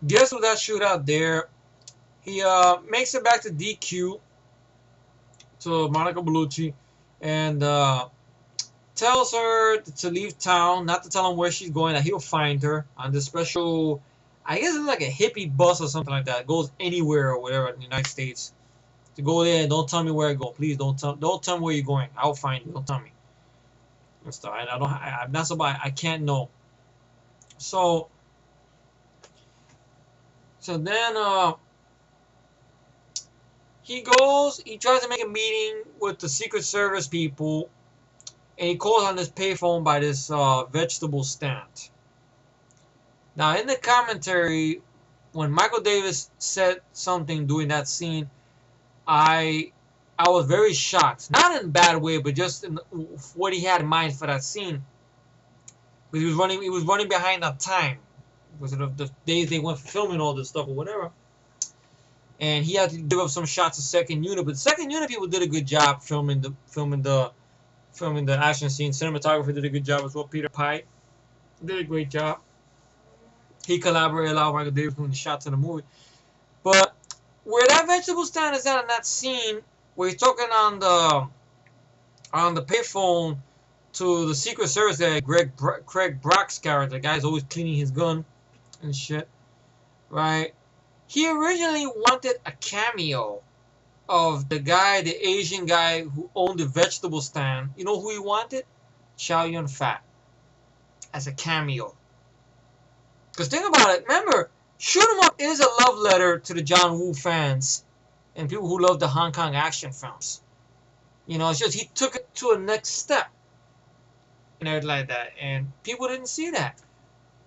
guess with that shootout there, he makes it back to DQ, to Monica Bellucci, and tells her to leave town, not to tell him where she's going, that he'll find her on this special, I guess it's like a hippie bus or something like that. It goes anywhere or whatever in the United States. To go there and don't tell me where I go. Please don't tell me where you're going. I'll find you. Don't tell me. And stuff. I'm not so bad. I can't know. So then he tries to make a meeting with the Secret Service people, and he calls on this payphone by this vegetable stand. Now, in the commentary, when Michael Davis said something during that scene, I was very shocked. Not in a bad way, but just in what he had in mind for that scene. Because he was running behind on time. Because of the days they went filming all this stuff or whatever. And he had to give up some shots of second unit. But the second unit people did a good job filming the action scene. Cinematographer did a good job as well. Peter Pite did a great job. He collaborated a lot with Michael Davis doing the shots in the movie. But where that vegetable stand is at in that scene, where he's talking on the payphone to the Secret Service guy, Craig Brock's character, the guy's always cleaning his gun and shit, right? He originally wanted a cameo of the Asian guy who owned the vegetable stand. You know who he wanted? Chow Yun-fat as a cameo. Because think about it, remember, Shoot 'Em Up is a love letter to the John Woo fans and people who love the Hong Kong action films. You know, it's just he took it to a next step and everything like that, and people didn't see that.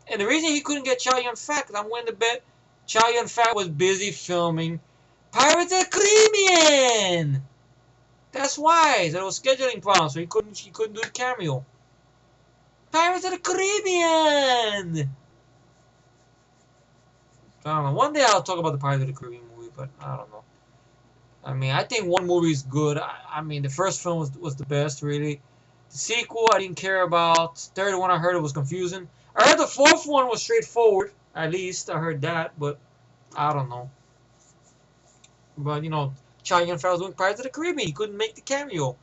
And the reason he couldn't get Chow Yun-fat, because I'm willing to bet Chow Yun-fat was busy filming Pirates of the Caribbean. That's why. There was scheduling problems, so he couldn't do the cameo. Pirates of the Caribbean. I don't know. One day I'll talk about the Pirates of the Caribbean movie, but I don't know. I mean, I think one movie is good. I mean, the first film was the best, really. The sequel, I didn't care about. Third one, I heard it was confusing. I heard the fourth one was straightforward. At least I heard that, but I don't know. But you know, Chow Yun-Fat was doing Pirates of the Caribbean. He couldn't make the cameo.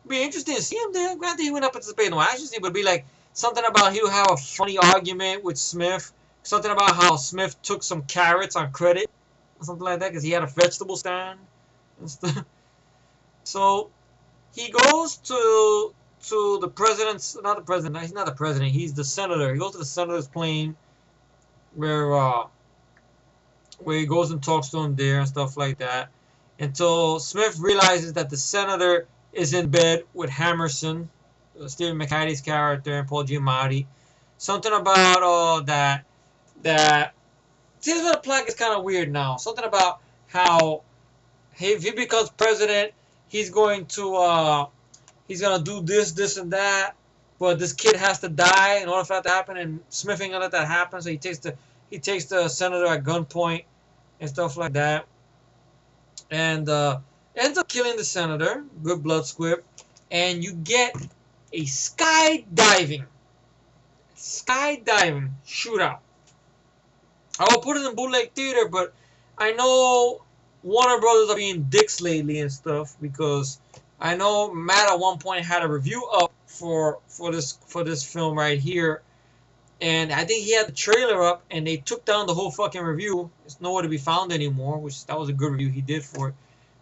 It'd be interesting to see him there. Granted, he would not participate in no action scene, but it'd be like something about he would have a funny argument with Smith. Something about how Smith took some carrots on credit, or something like that, because he had a vegetable stand and stuff. So he goes to the president's, not the president, he's not the president, he's the senator. He goes to the senator's plane where he goes and talks to him there and stuff like that, until Smith realizes that the senator is in bed with Hammerson, Stephen McHatty's character, and Paul Giamatti. Something about that. See, the plot is kind of weird now. Something about how if he becomes president, he's gonna do this, this, and that. But this kid has to die in order for that to happen, and Smith ain't gonna let that happen. So he takes the senator at gunpoint and stuff like that, and ends up killing the senator. Good blood squib, and you get a skydiving shootout. I will put it in bootleg theater, but I know Warner Brothers are being dicks lately and stuff, because I know Matt at one point had a review up for this film right here, and I think he had the trailer up, and they took down the whole fucking review. It's nowhere to be found anymore, which that was a good review he did for it.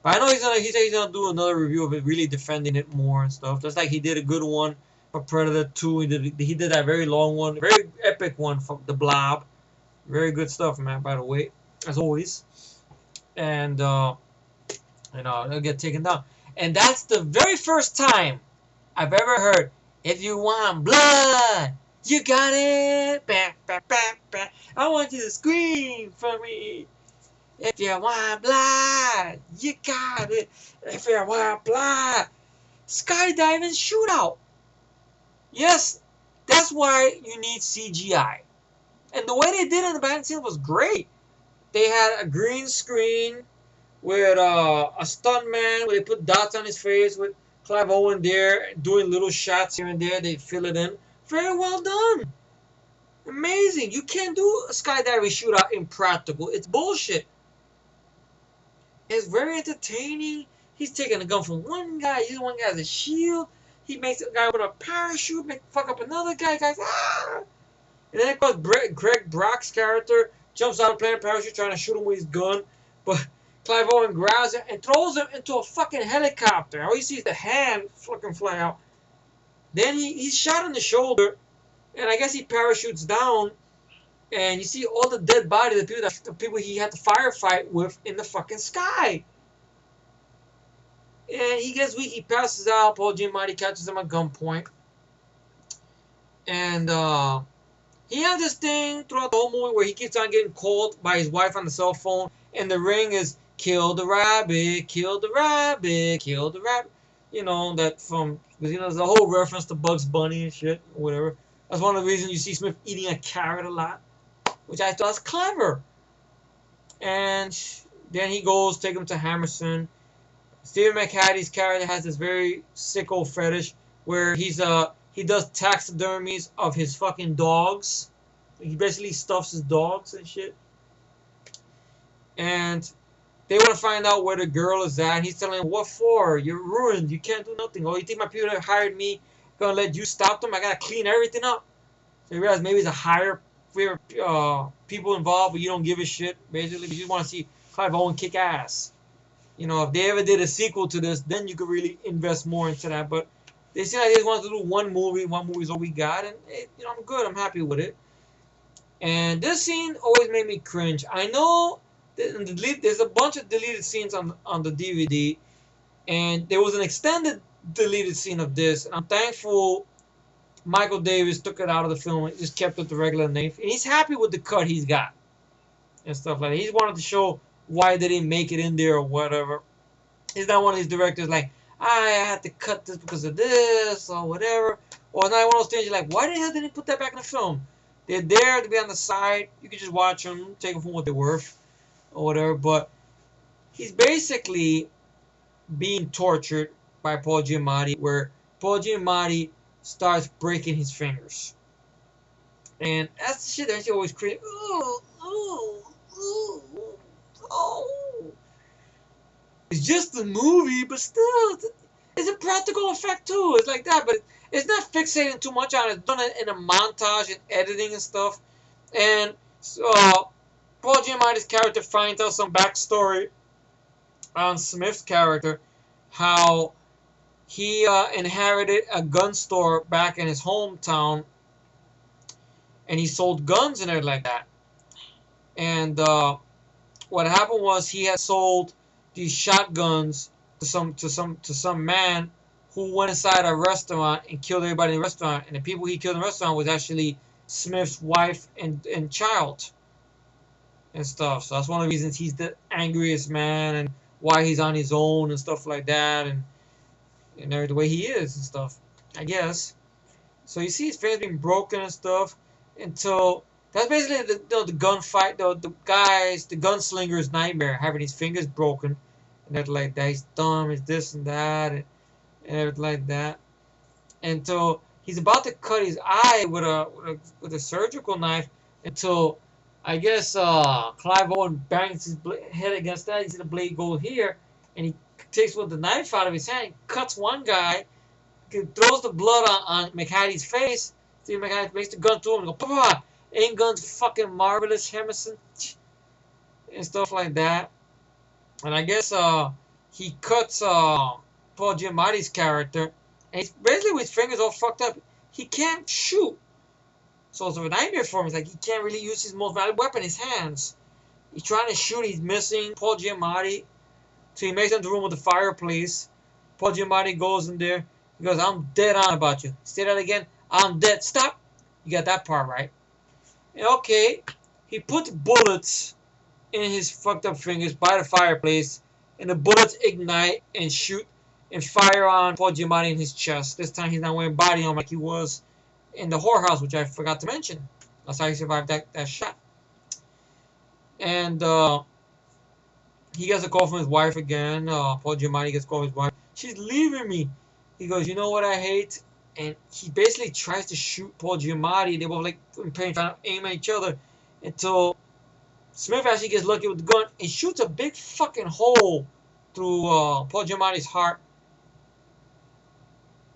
But I know he said he's gonna do another review of it, really defending it more and stuff. Just like he did a good one for Predator 2. He did that very long one, very epic one for The Blob. Very good stuff, man, by the way, as always. And it'll get taken down. And that's the very first time I've ever heard, if you want blood, you got it. Bah, bah, bah, bah. I want you to scream for me. If you want blood, you got it. If you want blood. Skydiving shootout. Yes, that's why you need CGI. And the way they did it in the behind the scenes was great. They had a green screen with a stuntman where they put dots on his face with Clive Owen there doing little shots here and there. They fill it in. Very well done. Amazing. You can't do a skydiving shootout impractical. It's bullshit. It's very entertaining. He's taking a gun from one guy, using one guy as a shield. He makes a guy with a parachute fuck up another guy. Guys, ah! And then of course Greg Brock's character jumps out of plane parachute trying to shoot him with his gun, but Clive Owen grabs him and throws him into a fucking helicopter. All you see is the hand fucking fly out. Then he's shot in the shoulder, and I guess he parachutes down, and you see all the dead bodies of the people he had to firefight with in the fucking sky. And he gets weak, he passes out. Paul Giamatti catches him at gunpoint. And he has this thing throughout the whole movie where he keeps on getting called by his wife on the cell phone, and the ring is kill the rabbit, kill the rabbit, kill the rabbit. You know, that from, because you know, there's a whole reference to Bugs Bunny and shit, or whatever. That's one of the reasons you see Smith eating a carrot a lot, which I thought was clever. And then he goes, take him to Hammerson. Stephen McHatty's character has this very sicko fetish where he does taxidermies of his fucking dogs. He basically stuffs his dogs and shit. And they want to find out where the girl is at. And he's telling them, what for? You're ruined. You can't do nothing. Oh, you think my people that hired me gonna let you stop them? I gotta clean everything up. So you realize maybe it's a higher people involved, but you don't give a shit. Basically, you just want to see Clive Owen kick ass. You know, if they ever did a sequel to this, then you could really invest more into that. But they seem like they just want to do one movie. One movie is all we got, and I'm good. I'm happy with it. And this scene always made me cringe. I know there's a bunch of deleted scenes on the DVD, and there was an extended deleted scene of this. And I'm thankful Michael Davis took it out of the film and just kept it the regular length. And he's happy with the cut he's got and stuff like that. He wanted to show why they didn't make it in there or whatever. He's not one of these directors like, I had to cut this because of this or whatever. Or not one of those things you're like, why the hell didn't they put that back in the film? They're there to be on the side. You can just watch them, take them for what they're worth or whatever. But he's basically being tortured by Paul Giamatti, where Paul Giamatti starts breaking his fingers. And that's the shit that always creates. it's just a movie, but still, it's a practical effect too. It's like that, but it's not fixating too much on it. It's done in a montage and editing and stuff. And so, Paul Giamatti's character finds out some backstory on Smith's character, how he inherited a gun store back in his hometown, and he sold guns and everything like that. And what happened was he had sold these shotguns to some man who went inside a restaurant and killed everybody in the restaurant. And the people he killed in the restaurant was actually Smith's wife and child and stuff. So that's one of the reasons he's the angriest man and why he's on his own and stuff like that, and the way he is and stuff, I guess. So you see his fingers being broken and stuff until that's basically the gunfight, the gunslinger's nightmare, having his fingers broken and everything like that. He's dumb, he's this and that, and everything like that. Until he's about to cut his eye with a surgical knife until I guess Clive Owen bangs his head against that. You see the blade go here, and he takes with the knife out of his hand, cuts one guy, throws the blood on McHatty's face. See, McHatty makes the gun to him and go, "Papa, ain't guns fucking marvelous, Emerson?" And stuff like that. And I guess he cuts Paul Giamatti's character, and he's basically with his fingers all fucked up. He can't shoot. So it's a nightmare for him. It's like he can't really use his most valuable weapon, his hands. He's trying to shoot. He's missing Paul Giamatti. So he makes it into the room with the fireplace. Paul Giamatti goes in there. He goes, "I'm dead on about you." Say that again. "I'm dead." Stop. You got that part right. And okay. He puts bullets in his fucked up fingers by the fireplace. And the bullets ignite and shoot and fire on Paul Giamatti in his chest. This time he's not wearing body armor like he was in the whorehouse, which I forgot to mention. That's how he survived that shot. And he gets a call from his wife again. Paul Giamatti gets a call from his wife. "She's leaving me." He goes, "You know what I hate?" And he basically tries to shoot Paul Giamatti. They both like in pain, trying to aim at each other until Smith actually gets lucky with the gun and shoots a big fucking hole through Paul Giamatti's heart.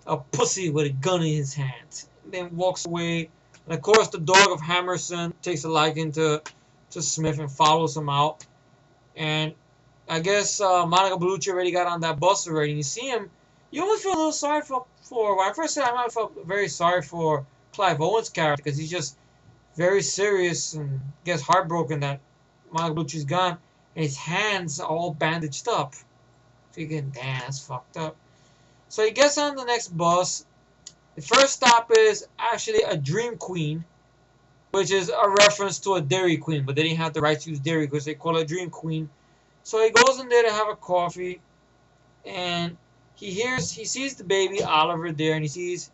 A pussy with a gun in his hand. Then walks away. And of course, the dog of Hammerson takes a liking to Smith and follows him out. And I guess Monica Bellucci already got on that bus already. And you see him, you almost feel a little sorry for when I first said I felt very sorry for Clive Owen's character because he's just very serious and gets heartbroken that Monica Bellucci's gone. And his hands are all bandaged up. Thinking, damn, that's fucked up. So he gets on the next bus. The first stop is actually a Dream Queen, which is a reference to a Dairy Queen, but they didn't have the rights to use Dairy because they call it Dream Queen. So he goes in there to have a coffee, and he sees the baby Oliver there, and he sees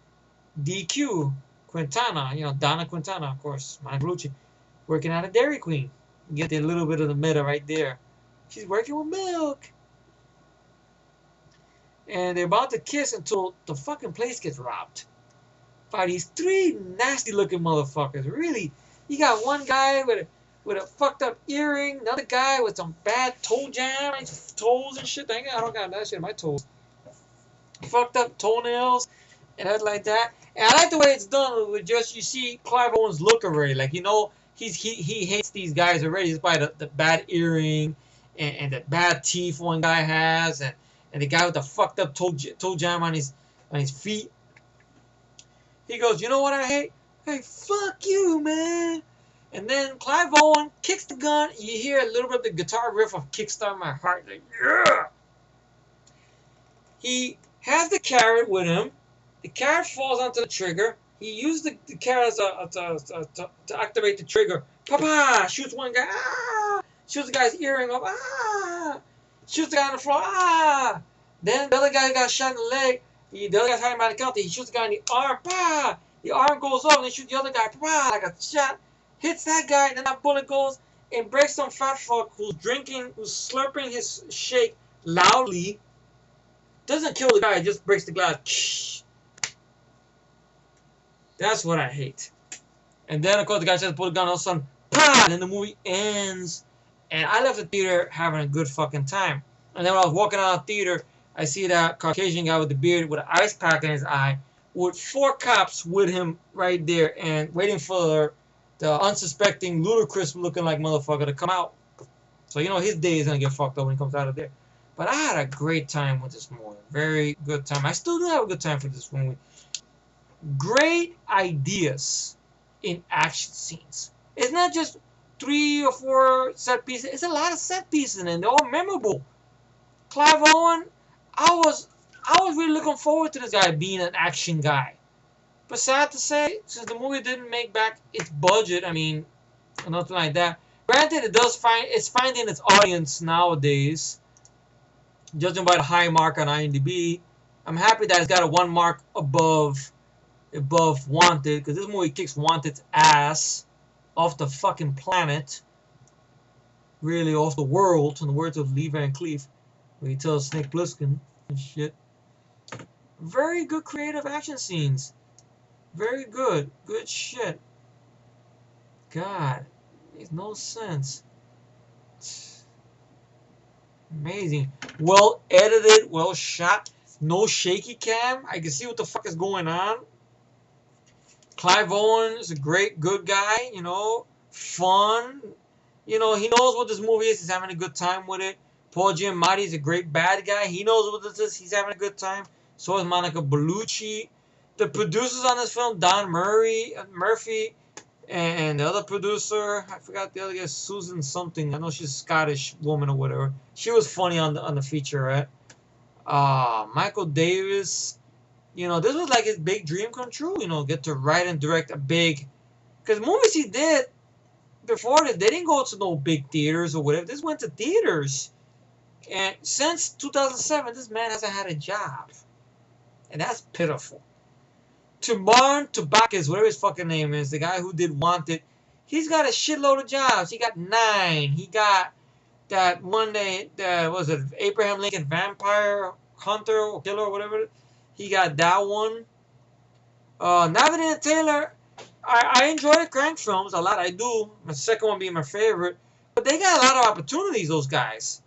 DQ Quintana, Donna Quintana, of course, Monica Bellucci, working at a Dairy Queen. You get a little bit of the meta right there. She's working with milk. And they're about to kiss until the fucking place gets robbed by these three nasty looking motherfuckers. Really, you got one guy with a fucked up earring, another guy with some bad toe jam, his toes and shit. I don't got that shit in my toes. Fucked up toenails and everything like that. And I like the way it's done with just you see Clive Owen's look already. Like he hates these guys already just by the bad earring and the bad teeth one guy has and the guy with the fucked up toe jam on his feet. He goes, "You know what I hate? Hey, fuck you, man." And then Clive Owen kicks the gun. You hear a little bit of the guitar riff of "Kickstart My Heart." Like, yeah. He has the carrot with him. The carrot falls onto the trigger. He used the carrot to activate the trigger. Papa shoots one guy. Ah! Shoots the guy's earring off. Ah! Shoots the guy on the floor. Ah! Then the other guy got shot in the leg. The other guy's hiding behind the counter. He shoots the guy in the arm. Bah! The arm goes off and he shoots the other guy. Bah! Like a shot. Hits that guy. Then that bullet goes and breaks some fat fuck who's slurping his shake loudly. Doesn't kill the guy. Just breaks the glass. That's what I hate. And then, of course, the guy tries to pull the gun. All of a sudden, bah! And then the movie ends. And I left the theater having a good fucking time. And then when I was walking out of the theater, I see that Caucasian guy with the beard with an ice pack in his eye, with 4 cops with him right there and waiting for the unsuspecting, ludicrous looking like motherfucker to come out. So you know his day is gonna get fucked up when he comes out of there. But I had a great time with this movie. Very good time. I still do have a good time for this movie. Great ideas in action scenes. It's not just 3 or 4 set pieces. It's a lot of set pieces and they're all memorable. Clive Owen, I was really looking forward to this guy being an action guy. But sad to say, since the movie didn't make back its budget, I mean, or nothing like that. Granted, it's finding its audience nowadays, judging by the high mark on IMDb. I'm happy that it's got a 1 mark above Wanted, because this movie kicks Wanted's ass off the fucking planet, really off the world, in the words of Lee Van Cleef, where he tells Snake Plissken and shit. Very good creative action scenes. Very good. Good shit. God. Makes no sense. Amazing. Well edited, well shot. No shaky cam. I can see what the fuck is going on. Clive Owen is a great, good guy, you know. Fun. You know, he knows what this movie is. He's having a good time with it. Paul Giamatti is a great bad guy. He knows what this is. He's having a good time. So is Monica Bellucci. The producers on this film, Don Murphy, and the other producer, I forgot the other guy, Susan something. I know she's a Scottish woman or whatever. She was funny on the featurette. Michael Davis. You know, this was like his big dream come true. You know, get to write and direct a big, because movies he did before this, they didn't go to no big theaters or whatever. This went to theaters, and since 2007, this man hasn't had a job, and that's pitiful. Timon Tabakis, whatever his fucking name is, the guy who did Wanted, he's got a shitload of jobs. He got 9. He got that one day, was it Abraham Lincoln Vampire Hunter or Killer or whatever. He got that one. Navigator Taylor, I enjoy the Crank films a lot. I do. My second one being my favorite. But they got a lot of opportunities, those guys.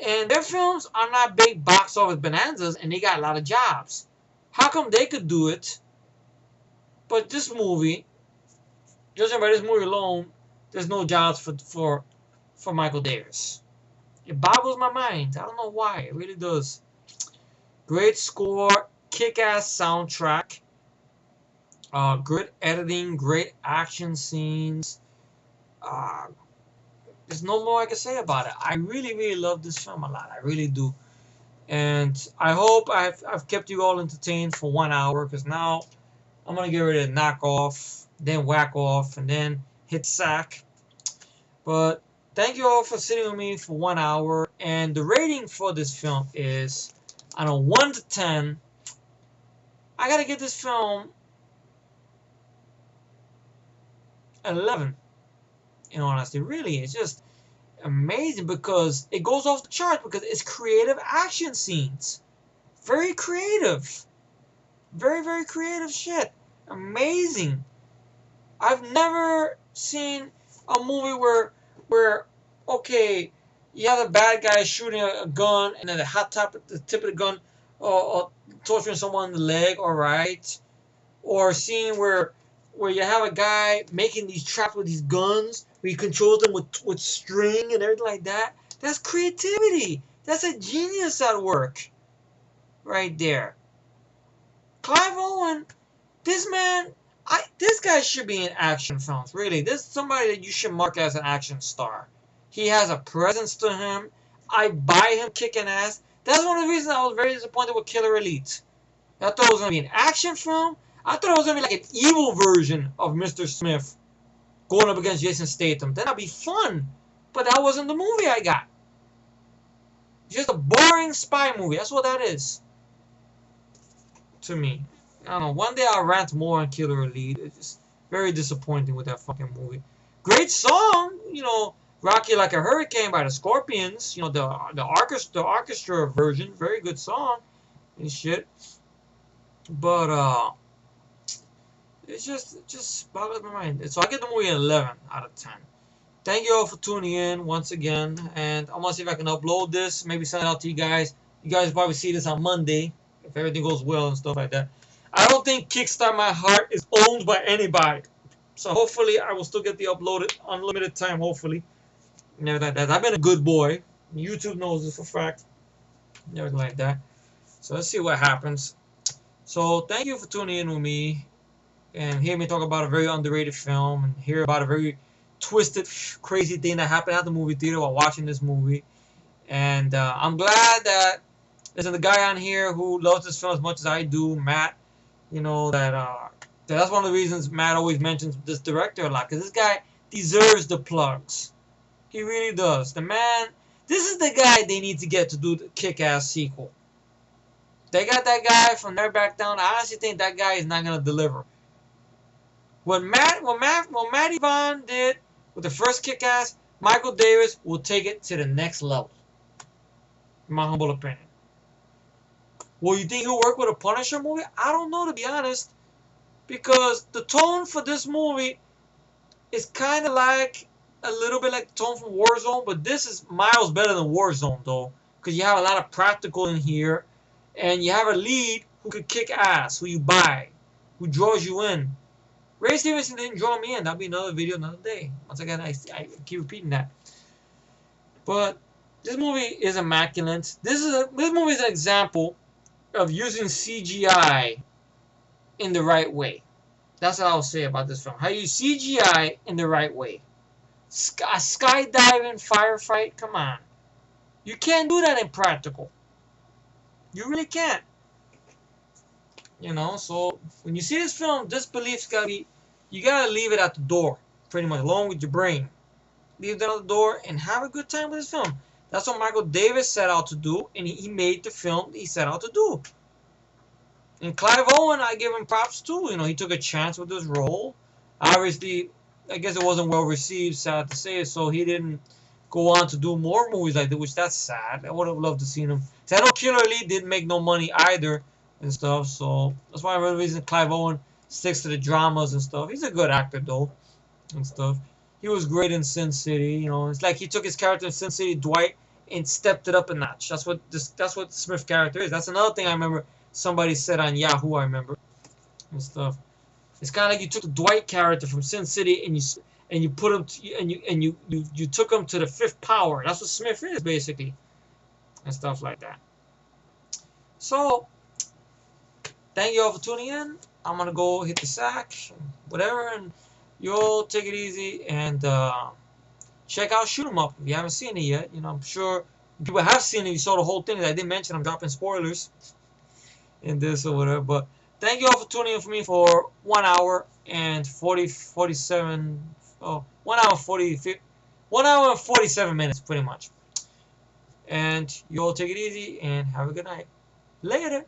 And their films are not big box office bonanzas, and they got a lot of jobs. How come they could do it? But this movie, judging by this movie alone, there's no jobs for Michael Davis. It boggles my mind. I don't know why. It really does. Great score, kick-ass soundtrack, good editing, great action scenes. There's no more I can say about it. I really, really love this film a lot. I really do. And I hope I've kept you all entertained for 1 hour, because now I'm going to get ready to knock off, then whack off, and then hit sack. But thank you all for sitting with me for 1 hour. And the rating for this film is, on a 1 to 10, I got to give this film an 11. In honesty, really, it's just amazing because it goes off the charts because it's creative action scenes. Very creative. Very, very creative shit. Amazing. I've never seen a movie where okay, you have a bad guy shooting a gun and then the hot top at the tip of the gun or torturing someone in the leg, alright. Or a scene where you have a guy making these traps with these guns, where he controls them with string and everything like that. That's creativity. That's a genius at work. Right there. Clive Owen, this man, this guy should be in action films, really. This is somebody that you should mark as an action star. He has a presence to him. I buy him kicking ass. That's one of the reasons I was very disappointed with Killer Elite. I thought it was going to be an action film. I thought it was going to be like an evil version of Mr. Smith going up against Jason Statham. Then that'd be fun. But that wasn't the movie I got. Just a boring spy movie. That's what that is. To me. I don't know. One day I'll rant more on Killer Elite. It's just very disappointing with that fucking movie. Great song. You know, Rock You Like a Hurricane by the Scorpions. You know, the orchestra version. Very good song and shit. But, it just boggles my mind. So I get the movie an 11 out of 10. thank you all for tuning in once again. And I'm gonna see if I can upload this, maybe send it out to you guys. You guys probably see this on Monday if everything goes well and stuff like that. I don't think Kickstart My Heart is owned by anybody, so hopefully I will still get the uploaded unlimited time. Hopefully, never like that. I've been a good boy. YouTube knows this for a fact. Everything like that. So let's see what happens. So thank you for tuning in with me and hear me talk about a very underrated film and hear about a very twisted, crazy thing that happened at the movie theater while watching this movie. And I'm glad that there's a guy on here who loves this film as much as I do, Matt. You know that's one of the reasons Matt always mentions this director a lot, because this guy deserves the plugs. He really does. The man, this is the guy they need to get to do the Kick-Ass sequel. They got that guy from Never Back Down. I honestly think that guy is not gonna deliver. What Matty Vaughn did with the first Kick-Ass, Michael Davis will take it to the next level. In my humble opinion. Will you think he'll work with a Punisher movie? I don't know, to be honest, because the tone for this movie is kind of like a little bit like the tone from Warzone, but this is miles better than Warzone though, because you have a lot of practical in here, and you have a lead who could kick ass, who you buy, who draws you in. Ray Stevenson didn't draw me in. That'll be another video another day. Once again, I keep repeating that. But this movie is immaculate. This movie is an example of using CGI in the right way. That's what I'll say about this film. How you CGI in the right way. A skydiving firefight, come on. You can't do that in practical. You really can't. You know, so when you see this film, disbelief's gotta be, you gotta leave it at the door, pretty much, along with your brain. Leave it at the door and have a good time with this film. That's what Michael Davis set out to do, and he made the film he set out to do. And Clive Owen, I give him props too. You know, he took a chance with this role. Obviously, I guess it wasn't well received, sad to say, so he didn't go on to do more movies like that, which that's sad. I would have loved to see him. I know Killer Elite didn't make no money either and stuff, so that's why the reason Clive Owen sticks to the dramas and stuff. He's a good actor though and stuff. He was great in Sin City. You know, it's like he took his character in Sin City, Dwight, and stepped it up a notch. That's what the Smith character is. That's another thing I remember somebody said on Yahoo. I remember and stuff. It's kind of like you took the Dwight character from Sin City and you put him you took him to the fifth power. That's what Smith is basically and stuff like that. So thank you all for tuning in. I'm gonna go hit the sack, whatever, and you'll take it easy and check out Shoot 'Em Up if you haven't seen it yet. You know, I'm sure people have seen it. You saw the whole thing. I didn't mention I'm dropping spoilers in this or whatever. But thank you all for tuning in for me for 1 hour and 47. Oh, 1 hour 1 hour and 47 minutes, pretty much. And you all take it easy and have a good night. Later.